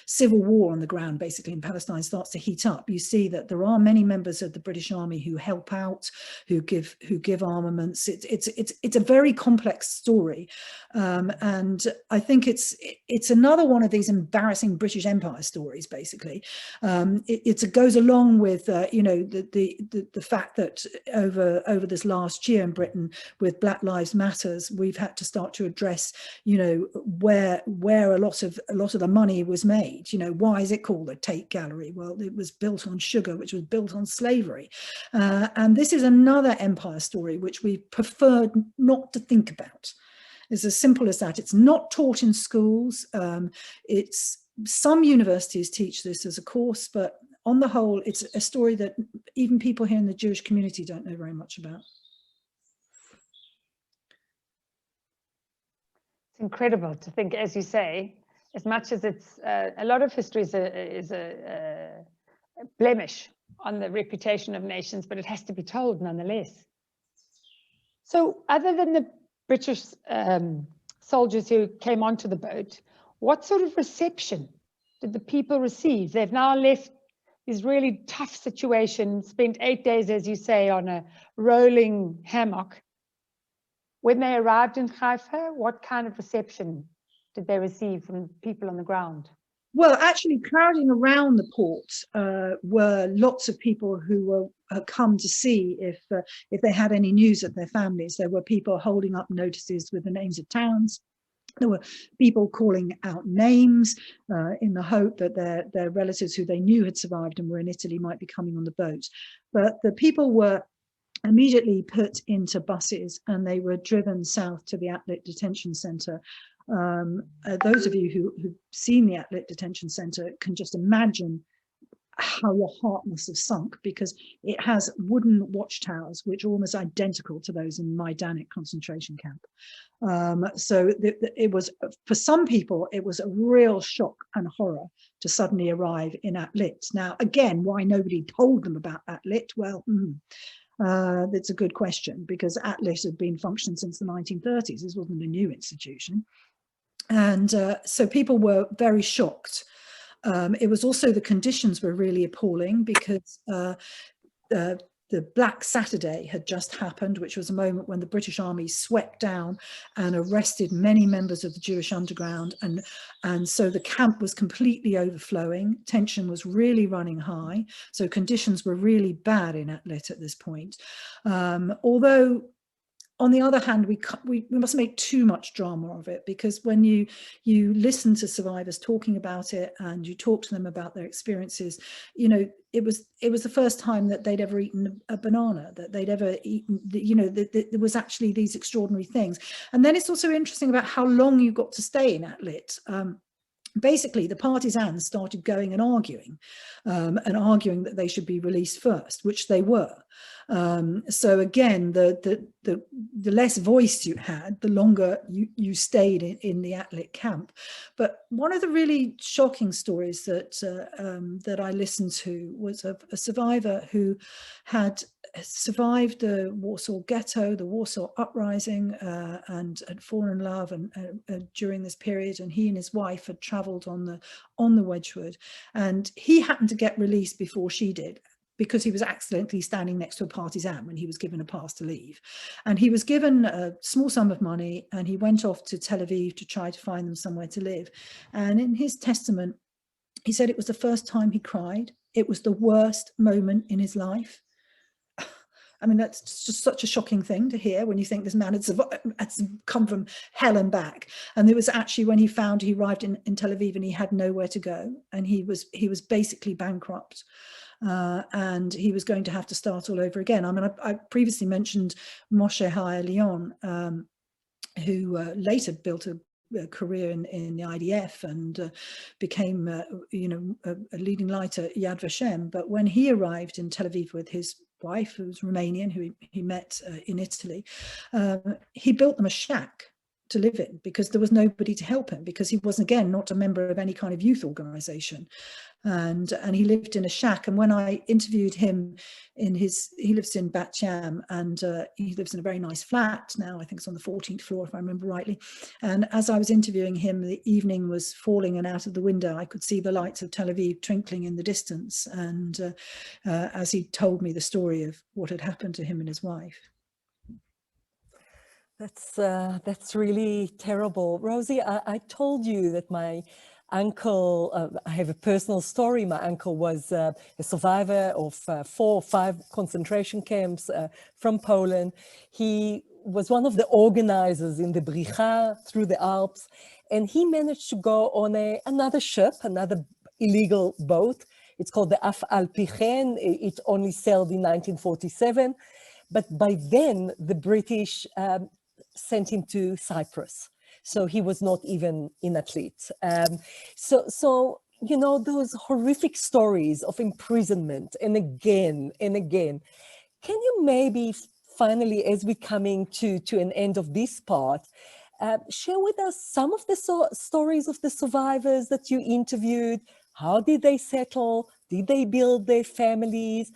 civil war on the ground, basically, in Palestine starts to heat up. You see that there are many members of the British Army who help out, who give armaments. It's a very complex story, and I think it's another one of these embarrassing British Empire stories. Basically, it goes along with the fact that over this last year in Britain, with Black Lives Matters, we've had to start to address where a lot of the money was made. Why is it called a Tate Gallery? Well, it was built on sugar, which was built on slavery, and this is another empire story which we preferred not to think about. It's as simple as that. It's not taught in schools. Some universities teach this as a course, but on the whole, it's a story that even people here in the Jewish community don't know very much about. It's incredible to think, as you say, as much as it's a lot of history is a blemish on the reputation of nations, but it has to be told nonetheless. So other than the British soldiers who came onto the boat, what sort of reception did the people receive? They've now left this really tough situation, spent 8 days, as you say, on a rolling hammock. When they arrived in Haifa, what kind of reception did they receive from people on the ground? Well, actually, crowding around the port were lots of people who had come to see if they had any news of their families. There were people holding up notices with the names of towns. There were people calling out names in the hope that their relatives who they knew had survived and were in Italy might be coming on the boat. But the people were immediately put into buses and they were driven south to the Atlit detention centre. Those of you who've seen the Atlit detention centre can just imagine how your heart must have sunk, because it has wooden watchtowers which are almost identical to those in Majdanek concentration camp. So it was, for some people, it was a real shock and horror to suddenly arrive in Atlit. Now, again, why nobody told them about Atlit? Well, that's a good question, because Atlit had been functioning since the 1930s. This wasn't a new institution. And so people were very shocked. It was also, the conditions were really appalling, because the Black Saturday had just happened, which was a moment when the British Army swept down and arrested many members of the Jewish underground. And so the camp was completely overflowing. Tension was really running high. So conditions were really bad in Atlit at this point. Although, on the other hand, we mustn't make too much drama of it, because when you listen to survivors talking about it and you talk to them about their experiences, you know, it was the first time that they'd ever eaten a banana, that they'd ever eaten, you know, there was actually these extraordinary things. And then it's also interesting about how long you got to stay in Atlit. Basically, the partisans started going and arguing that they should be released first, which they were. So again, the less voice you had, the longer you stayed in the Atlit camp. But one of the really shocking stories that I listened to was of a survivor who had survived the Warsaw Ghetto, the Warsaw Uprising, and had fallen in love during this period. And he and his wife had travelled on the Wedgwood, and he happened to get released before she did, because he was accidentally standing next to a partisan when he was given a pass to leave. And he was given a small sum of money, and he went off to Tel Aviv to try to find them somewhere to live. And in his testament, he said it was the first time he cried. It was the worst moment in his life. I mean, that's just such a shocking thing to hear when you think this man had come from hell and back. And it was actually when he arrived in Tel Aviv and he had nowhere to go, and he was basically bankrupt. And he was going to have to start all over again. I mean, I previously mentioned Moshe Leon, who later built a career in the IDF and became, a leading light at Yad Vashem. But when he arrived in Tel Aviv with his wife, who was Romanian, who he met in Italy, he built them a shack to live in, because there was nobody to help him, because he was, again, not a member of any kind of youth organization. And he lived in a shack. And when I interviewed him he lives in Bat Yam, and he lives in a very nice flat now. I think it's on the 14th floor, if I remember rightly. And as I was interviewing him, the evening was falling, and out of the window I could see the lights of Tel Aviv twinkling in the distance. And as he told me the story of what had happened to him and his wife. That's really terrible. Rosie, I told you that my uncle, I have a personal story. My uncle was a survivor of 4 or 5 concentration camps from Poland. He was one of the organizers in the Bricha through the Alps, and he managed to go on another ship, another illegal boat. It's called the Af Al Pichen. It only sailed in 1947, but by then the British sent him to Cyprus. So he was not even in Atlit. So, you know, those horrific stories of imprisonment and again and again. Can you maybe finally, as we're coming to an end of this part, Share with us some of the stories of the survivors that you interviewed. How did they settle? Did they build their families?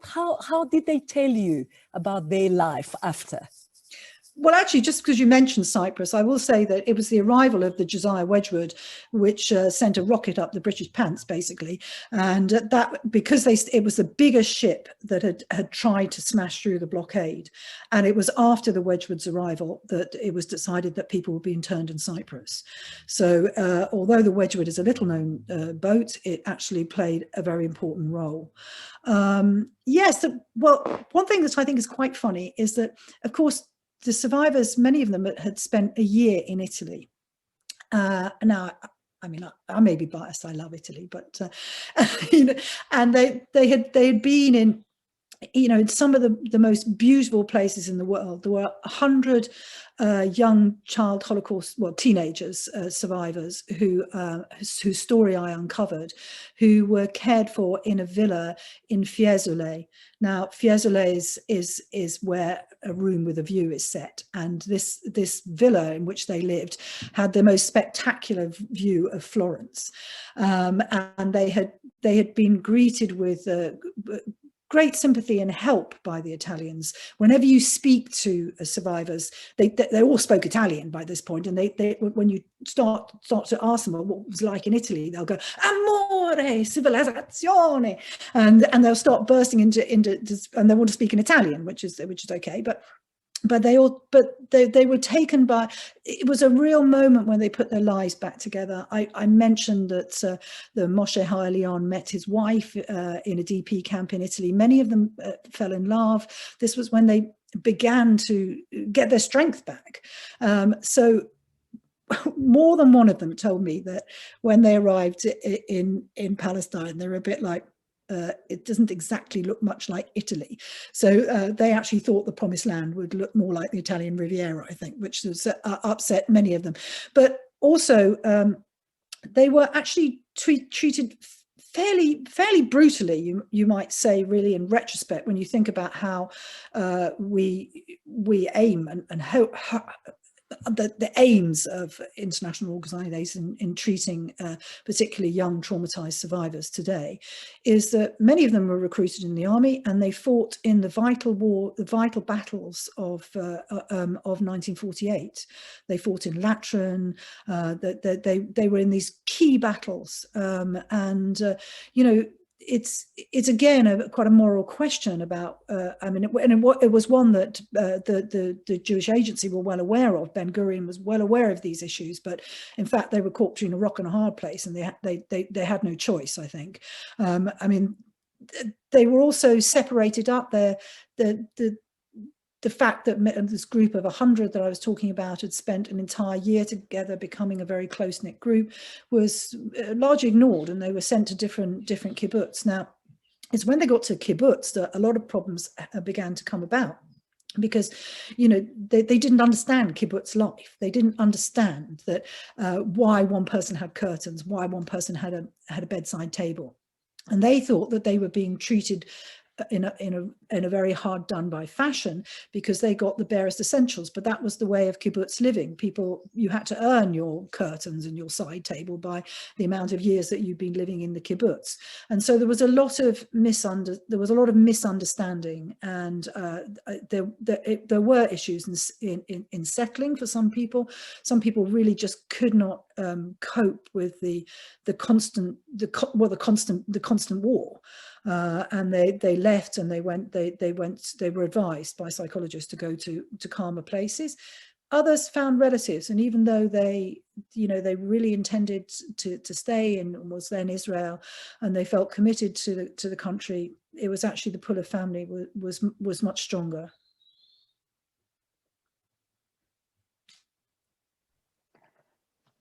How did they tell you about their life after? Well, actually, just because you mentioned Cyprus, I will say that it was the arrival of the Josiah Wedgwood, which sent a rocket up the British pants, basically. And that, because it was the biggest ship that had tried to smash through the blockade. And it was after the Wedgwood's arrival that it was decided that people were being interned in Cyprus. So although the Wedgwood is a little known boat, it actually played a very important role. Yes, well, one thing that I think is quite funny is that, of course, the survivors, many of them had spent a year in Italy. Now, I mean, I may be biased. I love Italy, but you know, and they had been in, you know, in some of the most beautiful places in the world. There were 100 young child Holocaust, well, teenagers, survivors whose story I uncovered, who were cared for in a villa in Fiesole. Now, Fiesole is where a room with a view is set, and this villa in which they lived had the most spectacular view of Florence, and they had been greeted with great sympathy and help by the Italians. Whenever you speak to survivors, they all spoke Italian by this point, and they when you start to ask them what it was like in Italy, they'll go amore, civilizzazione, and they'll start bursting into and they want to speak in Italian, which is okay, but they were taken by, it was a real moment when they put their lives back together. I mentioned that the Moshe Haeleon met his wife in a DP camp in Italy. Many of them fell in love. This was when they began to get their strength back. So more than one of them told me that when they arrived in Palestine, they were a bit like, it doesn't exactly look much like Italy. So they actually thought the Promised Land would look more like the Italian Riviera, I think, which was, upset many of them. But also, they were actually treated fairly brutally, you might say, really, in retrospect, when you think about how we aim and how the aims of international organizations in treating particularly young traumatized survivors today, is that many of them were recruited in the army, and they fought in the vital battles of 1948. They fought in Latran. They were in these key battles, and you know, it's again quite a moral question about, I mean, it was one that the Jewish Agency were well aware of. Ben Gurion was well aware of these issues, but in fact they were caught between a rock and a hard place, and they had no choice, I think. I mean, they were also separated up. The fact that this group of 100 that I was talking about had spent an entire year together, becoming a very close-knit group, was largely ignored, and they were sent to different kibbutz. Now, it's when they got to kibbutz that a lot of problems began to come about, because, you know, they didn't understand kibbutz life. They didn't understand that why one person had curtains, why one person had a bedside table, and they thought that they were being treated in a very hard done by fashion, because they got the barest essentials. But that was the way of kibbutz living. You had to earn your curtains and your side table by the amount of years that you've been living in the kibbutz. And so there was a lot of misunderstanding, and there were issues in settling for some people. Some people really just could not cope with the constant war. And they left, and they were advised by psychologists to go to calmer places. Others found relatives, and even though they really intended to stay in was then Israel, and they felt committed to the country, it was actually the pull of family was much stronger.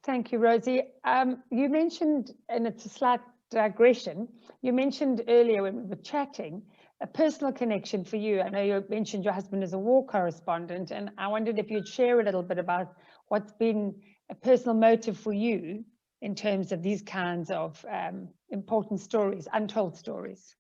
Thank you, Rosie. You mentioned, and it's a slight digression, you mentioned earlier when we were chatting, a personal connection for you. I know you mentioned your husband is a war correspondent, and I wondered if you'd share a little bit about what's been a personal motive for you in terms of these kinds of important stories, untold stories.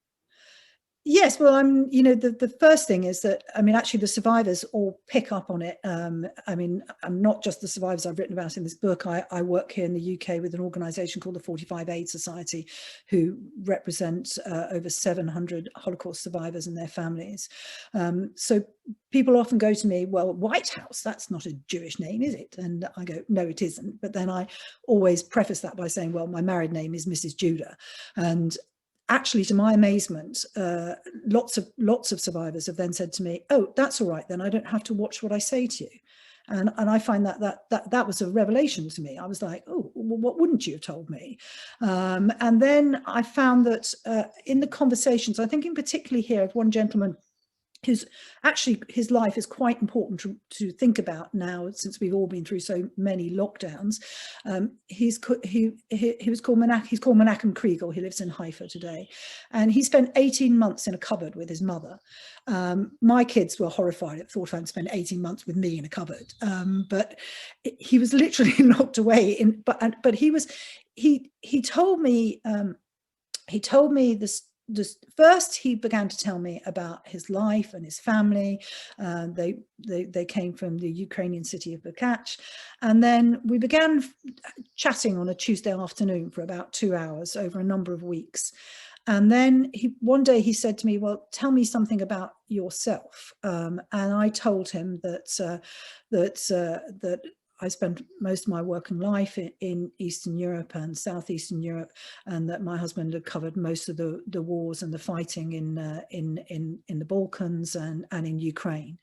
Yes, well, you know, the first thing is that, I mean, actually the survivors all pick up on it. I mean, I'm not just the survivors I've written about in this book. I work here in the UK with an organisation called the 45 Aid Society, who represent over 700 Holocaust survivors and their families. So people often go to me, well, Whitehouse, that's not a Jewish name, is it? And I go, no, it isn't. But then I always preface that by saying, well, my married name is Mrs. Judah. And actually, to my amazement, lots of survivors have then said to me, oh, that's all right, then I don't have to watch what I say to you. And I find that was a revelation to me. I was like, oh, well, what wouldn't you have told me? And then I found that in the conversations, I think in particularly here, of one gentleman who's actually, his life is quite important to think about now, since we've all been through so many lockdowns. He was called Menachem Kriegel. He lives in Haifa today, and he spent 18 months in a cupboard with his mother. My kids were horrified at the thought of having to spend 18 months with me in a cupboard, but he was literally locked away. But he told me this. First, he began to tell me about his life and his family. They came from the Ukrainian city of Bukach, and then we began chatting on a Tuesday afternoon for about 2 hours over a number of weeks. And then one day he said to me, well, tell me something about yourself. And I told him that I spent most of my working life in Eastern Europe and Southeastern Europe, and that my husband had covered most of the wars and the fighting in the Balkans and in Ukraine.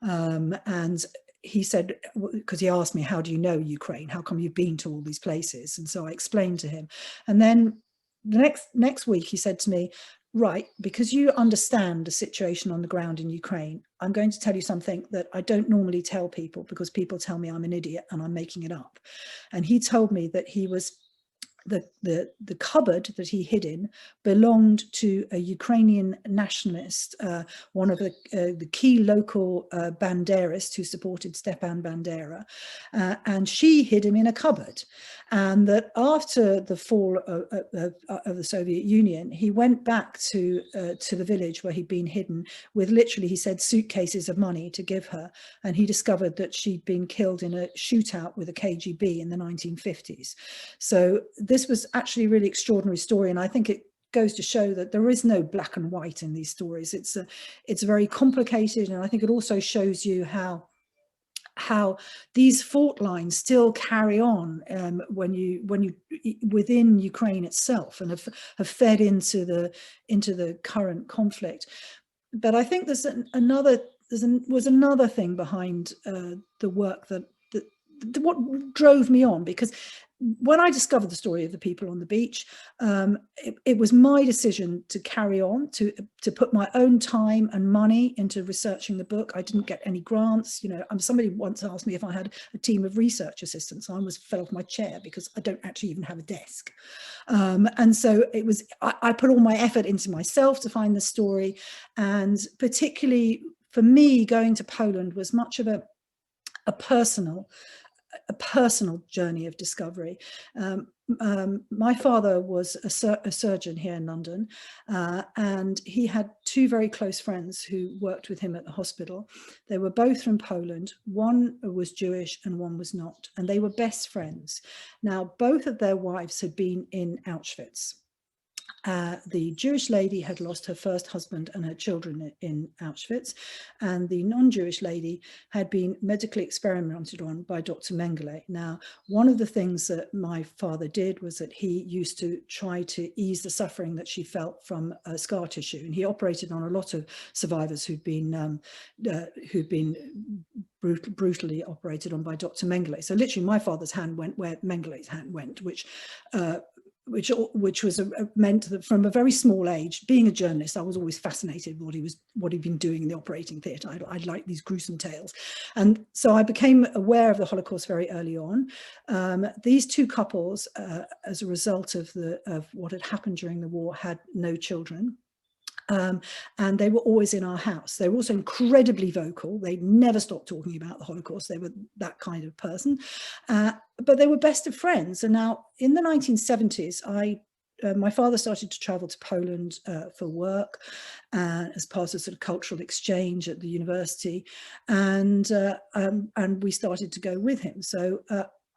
And he said, because he asked me, how do you know Ukraine? How come you've been to all these places? And so I explained to him. And then the next week he said to me, right, because you understand the situation on the ground in Ukraine, I'm going to tell you something that I don't normally tell people, because people tell me I'm an idiot and I'm making it up. And he told me that he was the cupboard that he hid in belonged to a Ukrainian nationalist, one of the key local banderists who supported Stepan Bandera, and she hid him in a cupboard. And that after the fall of the Soviet Union, he went back to the village where he'd been hidden with, literally, he said, suitcases of money to give her. And he discovered that she'd been killed in a shootout with the KGB in the 1950s. So this was actually a really extraordinary story, and I think it goes to show that there is no black and white in these stories. It's very complicated, and I think it also shows you how these fault lines still carry on when you within Ukraine itself, and have fed into the current conflict. But I think was another thing behind the work that what drove me on, because when I discovered the story of the people on the beach, it was my decision to carry on, to put my own time and money into researching the book. I didn't get any grants. You know, somebody once asked me if I had a team of research assistants. I almost fell off my chair because I don't actually even have a desk. And so it was, I put all my effort into myself to find the story. And particularly for me, going to Poland was much of a personal journey of discovery. My father was a surgeon here in London, and he had two very close friends who worked with him at the hospital. They were both from Poland. One was Jewish and one was not, and they were best friends. Now, both of their wives had been in Auschwitz. The Jewish lady had lost her first husband and her children in Auschwitz, and the non-Jewish lady had been medically experimented on by Dr. Mengele. Now, one of the things that my father did was that he used to try to ease the suffering that she felt from scar tissue, and he operated on a lot of survivors who'd been brutally operated on by Dr. Mengele. So literally, my father's hand went where Mengele's hand went, which was meant that from a very small age, being a journalist, I was always fascinated with what he'd been doing in the operating theatre. I liked these gruesome tales, and so I became aware of the Holocaust very early on. These two couples, as a result of what had happened during the war, had no children. And they were always in our house. They were also incredibly vocal. They never stopped talking about the Holocaust. They were that kind of person, but they were best of friends. And now in the 1970s, I my father started to travel to Poland for work as part of sort of cultural exchange at the university, and we started to go with him. So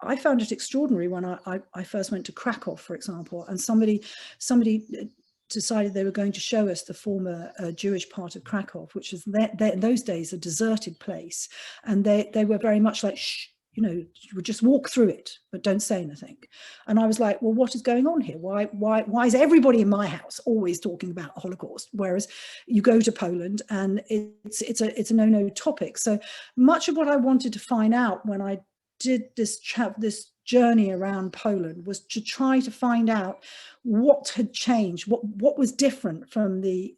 I found it extraordinary when I first went to Krakow, for example, and somebody decided they were going to show us the former Jewish part of Krakow, which was in those days a deserted place, and they were very much like, shh, you know, you would just walk through it, but don't say anything. And I was like, well, what is going on here? Why is everybody in my house always talking about the Holocaust? Whereas you go to Poland and it's a no-no topic. So much of what I wanted to find out when I did this journey around Poland was to try to find out what had changed, what was different from the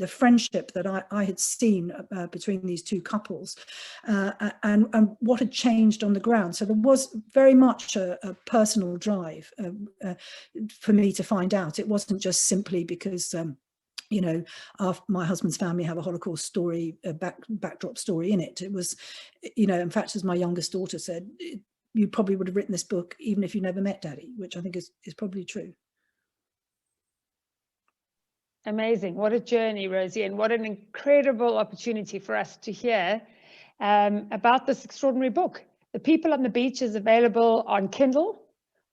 friendship that I had seen between these two couples, and what had changed on the ground. So there was very much a personal drive for me to find out. It wasn't just simply because you know, my husband's family have a Holocaust story, a backdrop story in it. It was, you know, in fact, as my youngest daughter said, you probably would have written this book even if you never met Daddy, which I think is probably true. Amazing. What a journey, Rosie, and what an incredible opportunity for us to hear about this extraordinary book. The People on the Beach is available on Kindle.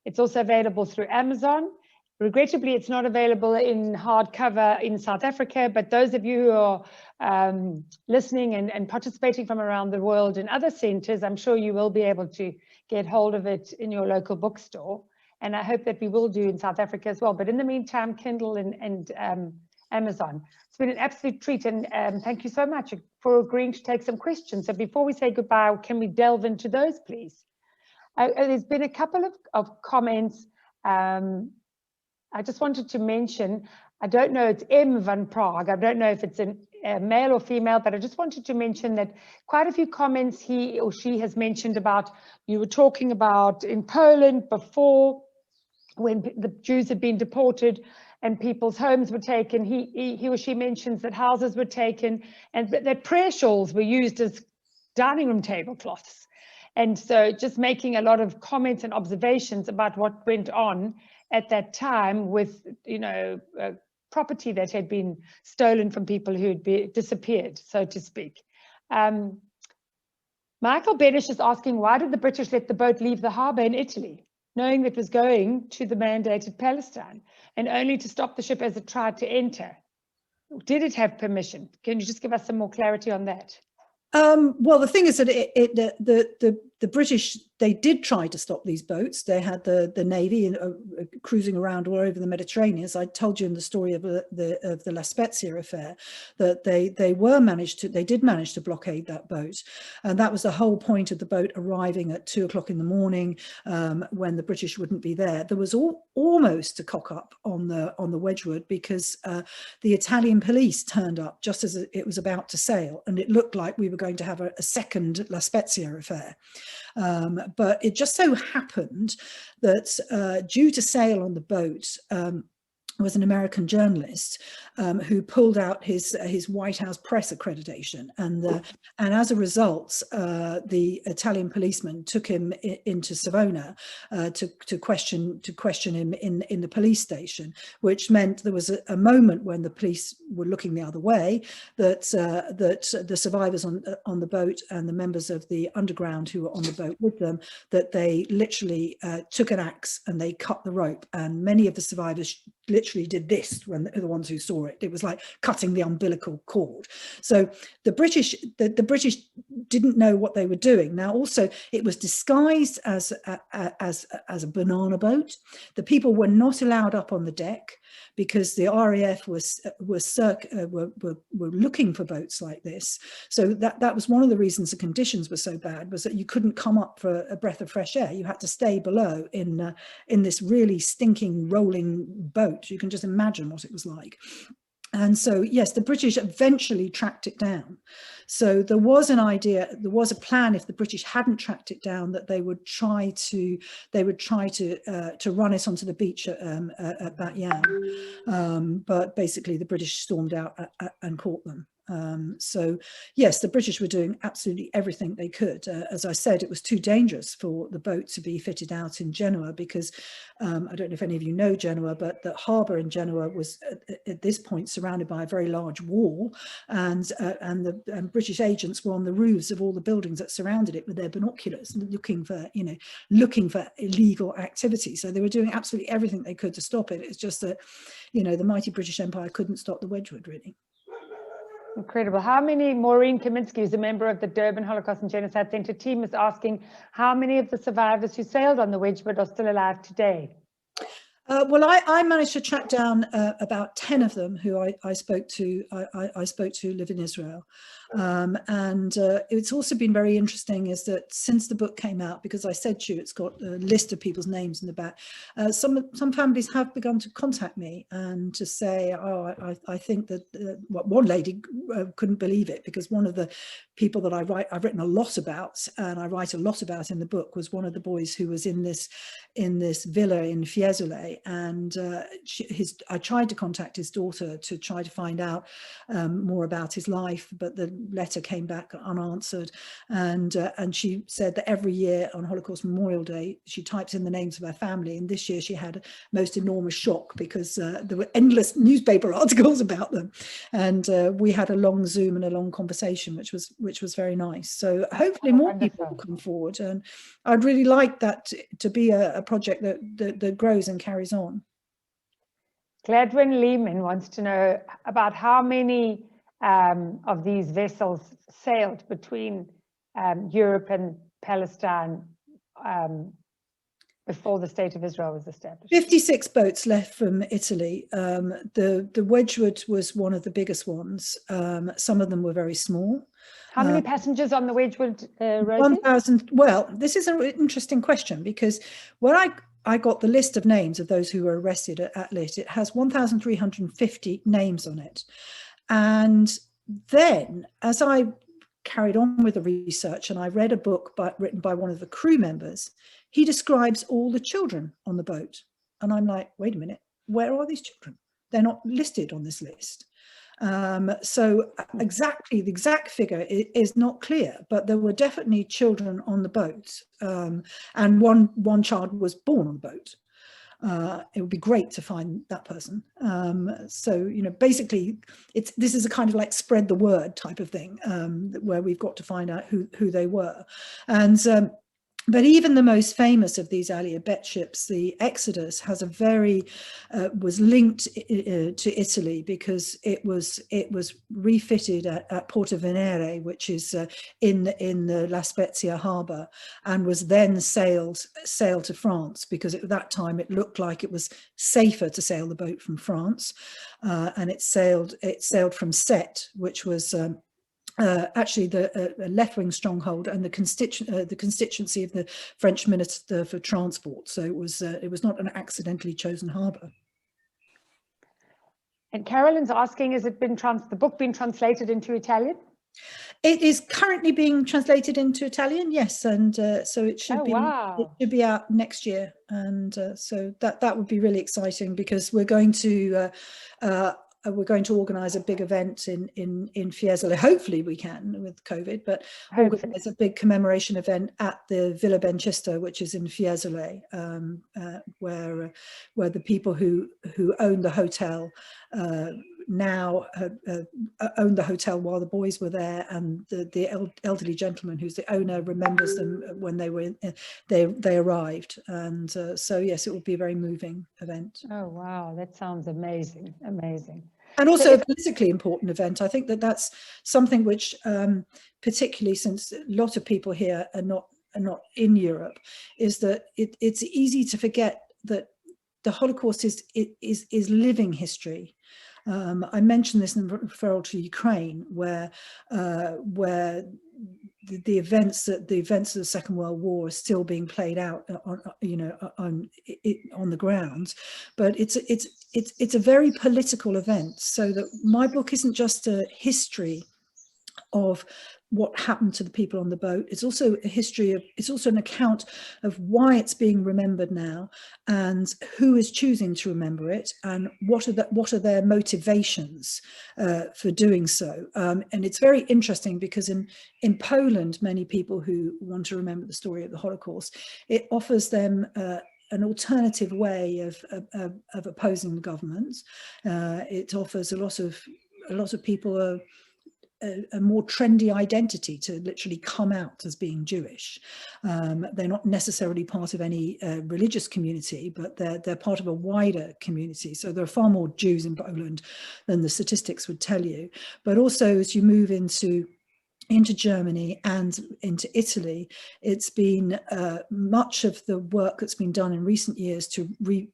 It's also available through Amazon. Regrettably, it's not available in hardcover in South Africa, but those of you who are listening and participating from around the world in other centers, I'm sure you will be able to get hold of it in your local bookstore. And I hope that we will do in South Africa as well. But in the meantime, Kindle and Amazon. It's been an absolute treat. And thank you so much for agreeing to take some questions. So before we say goodbye, can we delve into those, please? There's been a couple of comments. I just wanted to mention, I don't know, it's M van Praag. I don't know if it's a male or female, but I just wanted to mention that quite a few comments he or she has mentioned about, you were talking about in Poland before, when the Jews had been deported and people's homes were taken, he or she mentions that houses were taken and that prayer shawls were used as dining room tablecloths. And so just making a lot of comments and observations about what went on at that time with, you know, property that had been stolen from people who had disappeared, so to speak. Michael Benish is asking, why did the British let the boat leave the harbour in Italy, knowing that it was going to the mandated Palestine, and only to stop the ship as it tried to enter? Did it have permission? Can you just give us some more clarity on that? Well, the thing is that the British, they did try to stop these boats. They had the Navy cruising around all over the Mediterranean. As I told you in the story of the La Spezia affair, that they did manage to blockade that boat, and that was the whole point of the boat arriving at 2 o'clock in the morning when the British wouldn't be there. There was almost a cock up on the Wedgwood because the Italian police turned up just as it was about to sail, and it looked like we were going to have a second La Spezia affair. But it just so happened that due to sail on the boat was an American journalist who pulled out his White House press accreditation, and as a result, the Italian policeman took him into Savona to question him in the police station, which meant there was a moment when the police were looking the other way, that the survivors on the boat and the members of the underground who were on the boat with them, that they literally took an axe and they cut the rope, and many of the survivors literally did this when the ones who saw it. It was like cutting the umbilical cord. So the British didn't know what they were doing. Now, also, it was disguised as a banana boat. The people were not allowed up on the deck because the RAF were looking for boats like this. So that was one of the reasons the conditions were so bad, was that you couldn't come up for a breath of fresh air. You had to stay below in this really stinking rolling boat. You can just imagine what it was like. And so, yes, the British eventually tracked it down. So there was an idea, there was a plan, if the British hadn't tracked it down, that they would try to run it onto the beach at Bat Yam. But basically, the British stormed out and caught them. So yes, the British were doing absolutely everything they could. As I said, it was too dangerous for the boat to be fitted out in Genoa because I don't know if any of you know Genoa, but the harbour in Genoa was at this point surrounded by a very large wall, and the British agents were on the roofs of all the buildings that surrounded it with their binoculars, looking for illegal activity. So they were doing absolutely everything they could to stop it. It's just that, the mighty British Empire couldn't stop the Wedgwood, really. Incredible. How many, Maureen Kaminsky, who's a member of the Durban Holocaust and Genocide Centre team, is asking how many of the survivors who sailed on the Wedgwood are still alive today? Well, I managed to track down about 10 of them who I spoke to. I spoke to live in Israel. And it's also been very interesting is that since the book came out, because I said to you, it's got a list of people's names in the back, some families have begun to contact me and to say, oh, I think that one lady couldn't believe it, because one of the people that I've written a lot about, and I write a lot about in the book, was one of the boys who was in this villa in Fiesole, and I tried to contact his daughter to try to find out more about his life, but the letter came back unanswered, and she said that every year on Holocaust Memorial Day she types in the names of her family, and this year she had a most enormous shock because there were endless newspaper articles about them, and we had a long Zoom and a long conversation, which was very nice. So hopefully more people will come forward, and I'd really like that to be a project that grows and carries on. Gladwin Lehman wants to know about how many of these vessels sailed between Europe and Palestine before the State of Israel was established. 56 boats left from Italy. The Wedgwood was one of the biggest ones. Some of them were very small. How many passengers on the Wedgwood, Rosie? 1,000. Well, this is an interesting question, because when I got the list of names of those who were arrested at Lit, it has 1,350 names on it. And then as I carried on with the research and I read a book written by one of the crew members, he describes all the children on the boat. And I'm like, wait a minute, where are these children? They're not listed on this list. So the exact figure is not clear, but there were definitely children on the boat, and one child was born on the boat. It would be great to find that person. So basically this is a kind of like spread the word type of thing, where we've got to find out who they were. And but even the most famous of these Aliyah Bet ships, the Exodus, has a was linked to Italy, because it was refitted at Porto Venere, which is in the La Spezia harbour, and was then sailed to France, because at that time it looked like it was safer to sail the boat from France, and it sailed from Sète, which was actually the left-wing stronghold and the constituency of the French Minister for Transport. So it was not an accidentally chosen harbour. And Carolyn's asking, has it been the book been translated into Italian? It is currently being translated into Italian, yes, and so it should be out next year, and so that would be really exciting, because we're going to organise a big event in Fiesole. Hopefully we can with COVID, but organise a big commemoration event at the Villa Bencista, which is in Fiesole, where the people who own the hotel now owned the hotel while the boys were there, and the elderly gentleman who's the owner remembers them when they arrived, and so yes, it will be a very moving event. Oh wow, that sounds amazing. And also a politically important event. I think that's something which, particularly since a lot of people here are not in Europe, is that it's easy to forget that the Holocaust is living history. I mentioned this in referral to Ukraine, where the events of the Second World War are still being played out on the ground, but it's a very political event. So that my book isn't just a history of what happened to the people on the boat. It's also a history of, it's also an account of why it's being remembered now and who is choosing to remember it and what are their motivations for doing so. And it's very interesting because in Poland, many people who want to remember the story of the Holocaust, it offers them an alternative way of opposing the government. It offers a lot of people a more trendy identity to literally come out as being Jewish. They're not necessarily part of any religious community, but they're part of a wider community. So there are far more Jews in Poland than the statistics would tell you. But also as you move into Germany and into Italy, it's been much of the work that's been done in recent years to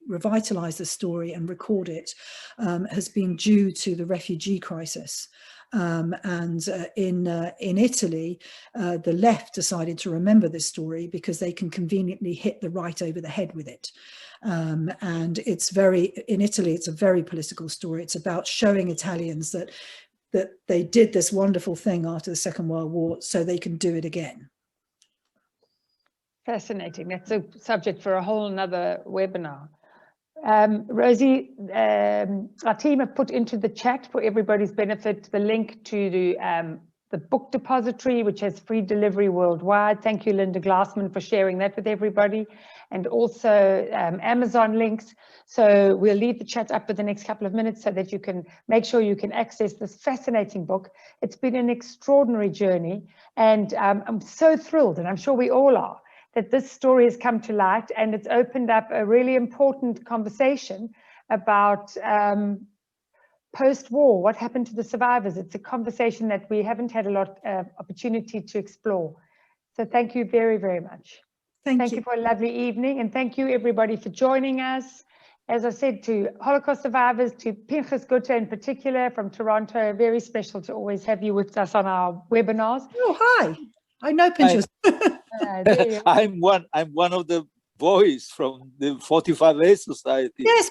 revitalize the story and record it has been due to the refugee crisis. And in Italy, the left decided to remember this story because they can conveniently hit the right over the head with it. And in Italy, it's a very political story. It's about showing Italians that they did this wonderful thing after the Second World War, so they can do it again. Fascinating. That's a subject for a whole nother webinar. Rosie, our team have put into the chat for everybody's benefit the link to the book depository, which has free delivery worldwide. Thank you, Linda Glassman, for sharing that with everybody. And also Amazon links. So we'll leave the chat up for the next couple of minutes so that you can make sure you can access this fascinating book. It's been an extraordinary journey. And I'm so thrilled, and I'm sure we all are, that this story has come to light and it's opened up a really important conversation about post-war, what happened to the survivors. It's a conversation that we haven't had a lot of opportunity to explore. So thank you very, very much. Thank you for a lovely evening, and thank you everybody for joining us. As I said, to Holocaust survivors, to Pinchas Gutte in particular from Toronto, very special to always have you with us on our webinars. Oh, hi. I know Pinchas. I'm one of the boys from the 45A Society. Yes,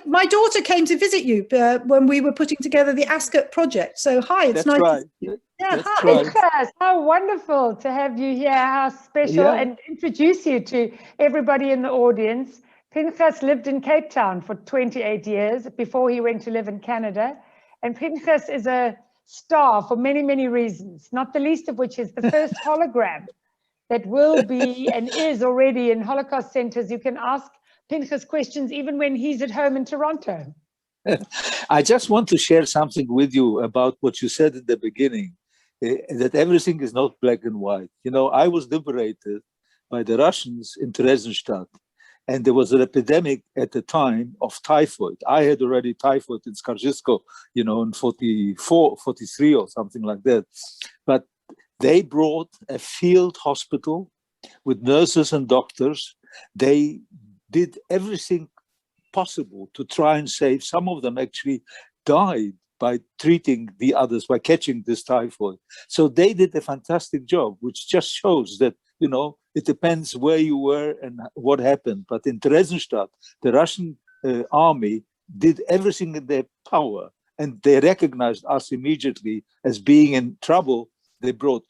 my daughter came to visit you when we were putting together the ASCOT project. So hi, it's nice. Right. Yeah, that's hi. right. How wonderful to have you here. How special, and introduce you to everybody in the audience. Pinchas lived in Cape Town for 28 years before he went to live in Canada. And Pinchas is a star for many, many reasons, not the least of which is the first hologram that will be and is already in Holocaust centers. You can ask Pinchas questions even when he's at home in Toronto. I just want to share something with you about what you said in the beginning, that everything is not black and white. You know, I was liberated by the Russians in Theresienstadt, and there was an epidemic at the time of typhoid. I had already typhoid in Skarżysko, you know, in 44, 43 or something like that. But they brought a field hospital with nurses and doctors. They did everything possible to try and save. Some of them actually died by treating the others, by catching this typhoid. So they did a fantastic job, which just shows that, you know, it depends where you were and what happened. But in Theresienstadt, the Russian army did everything in their power, and they recognized us immediately as being in trouble. They brought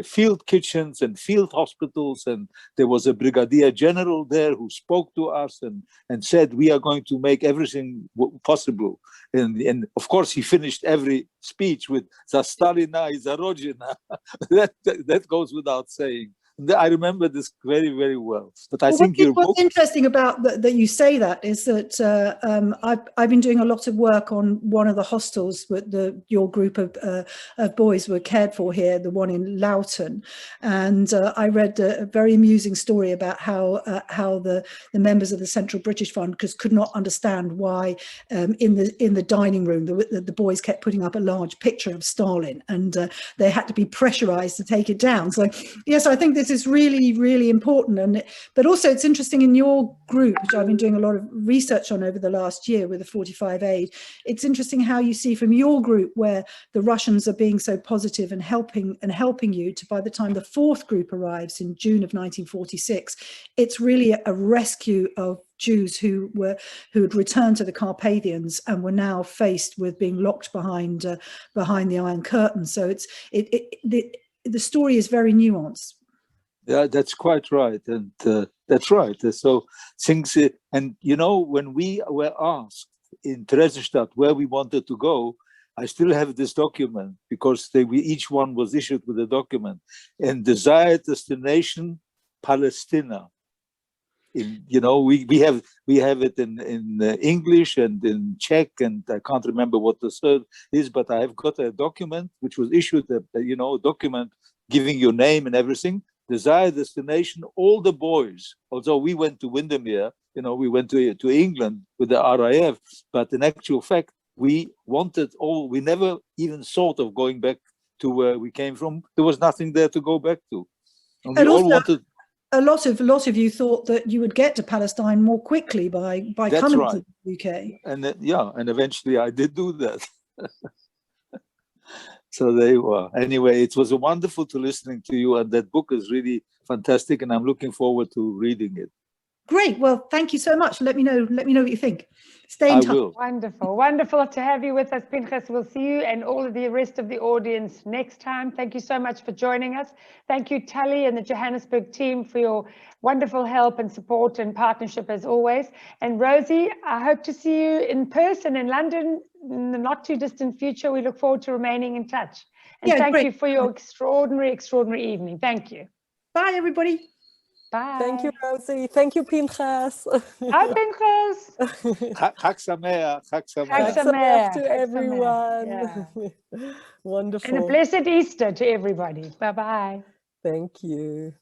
field kitchens and field hospitals, and there was a brigadier general there who spoke to us and said, we are going to make everything possible. And of course, he finished every speech with "Za Stalina i za Rodzina." that goes without saying. I remember this very, very well. But I think what's interesting about that you say that is that I've been doing a lot of work on one of the hostels that your group of boys were cared for here, the one in Loughton, and I read a very amusing story about how the members of the Central British Fund could not understand why in the dining room the boys kept putting up a large picture of Stalin, and they had to be pressurized to take it down. So yes, I think this is really, really important. But also it's interesting in your group, which I've been doing a lot of research on over the last year with the 45 Aid, it's interesting how you see from your group where the Russians are being so positive and helping you to, by the time the fourth group arrives in June of 1946, it's really a rescue of Jews who had returned to the Carpathians and were now faced with being locked behind the Iron Curtain. So the story is very nuanced. Yeah, that's quite right, and that's right. So things, and you know, when we were asked in Theresienstadt where we wanted to go, I still have this document because each one was issued with a document, and desired destination Palestina. We have it in English and in Czech, and I can't remember what the third is, but I have got a document which was issued, a document giving your name and everything. Desired destination, all the boys, although we went to Windermere, we went to England with the RAF, but in actual fact, we never even thought of going back to where we came from. There was nothing there to go back to. And we all wanted. A lot of you thought that you would get to Palestine more quickly by coming to the UK. And and eventually I did do that. So there you are. Anyway, it was wonderful to listening to you, and that book is really fantastic, and I'm looking forward to reading it. Great. Well, thank you so much. Let me know what you think. Stay in touch. Will. Wonderful to have you with us, Pinchas. We'll see you and all of the rest of the audience next time. Thank you so much for joining us. Thank you, Tali and the Johannesburg team, for your wonderful help and support and partnership as always. And Rosie, I hope to see you in person in London in the not too distant future. We look forward to remaining in touch. And thank you for your extraordinary evening. Thank you. Bye, everybody. Bye. Thank you, Rosie. Thank you, Pinchas. Hi, Pinchas. Chag Sameach. Chag Sameach to everyone. Yeah. Wonderful. And a blessed Easter to everybody. Bye-bye. Thank you.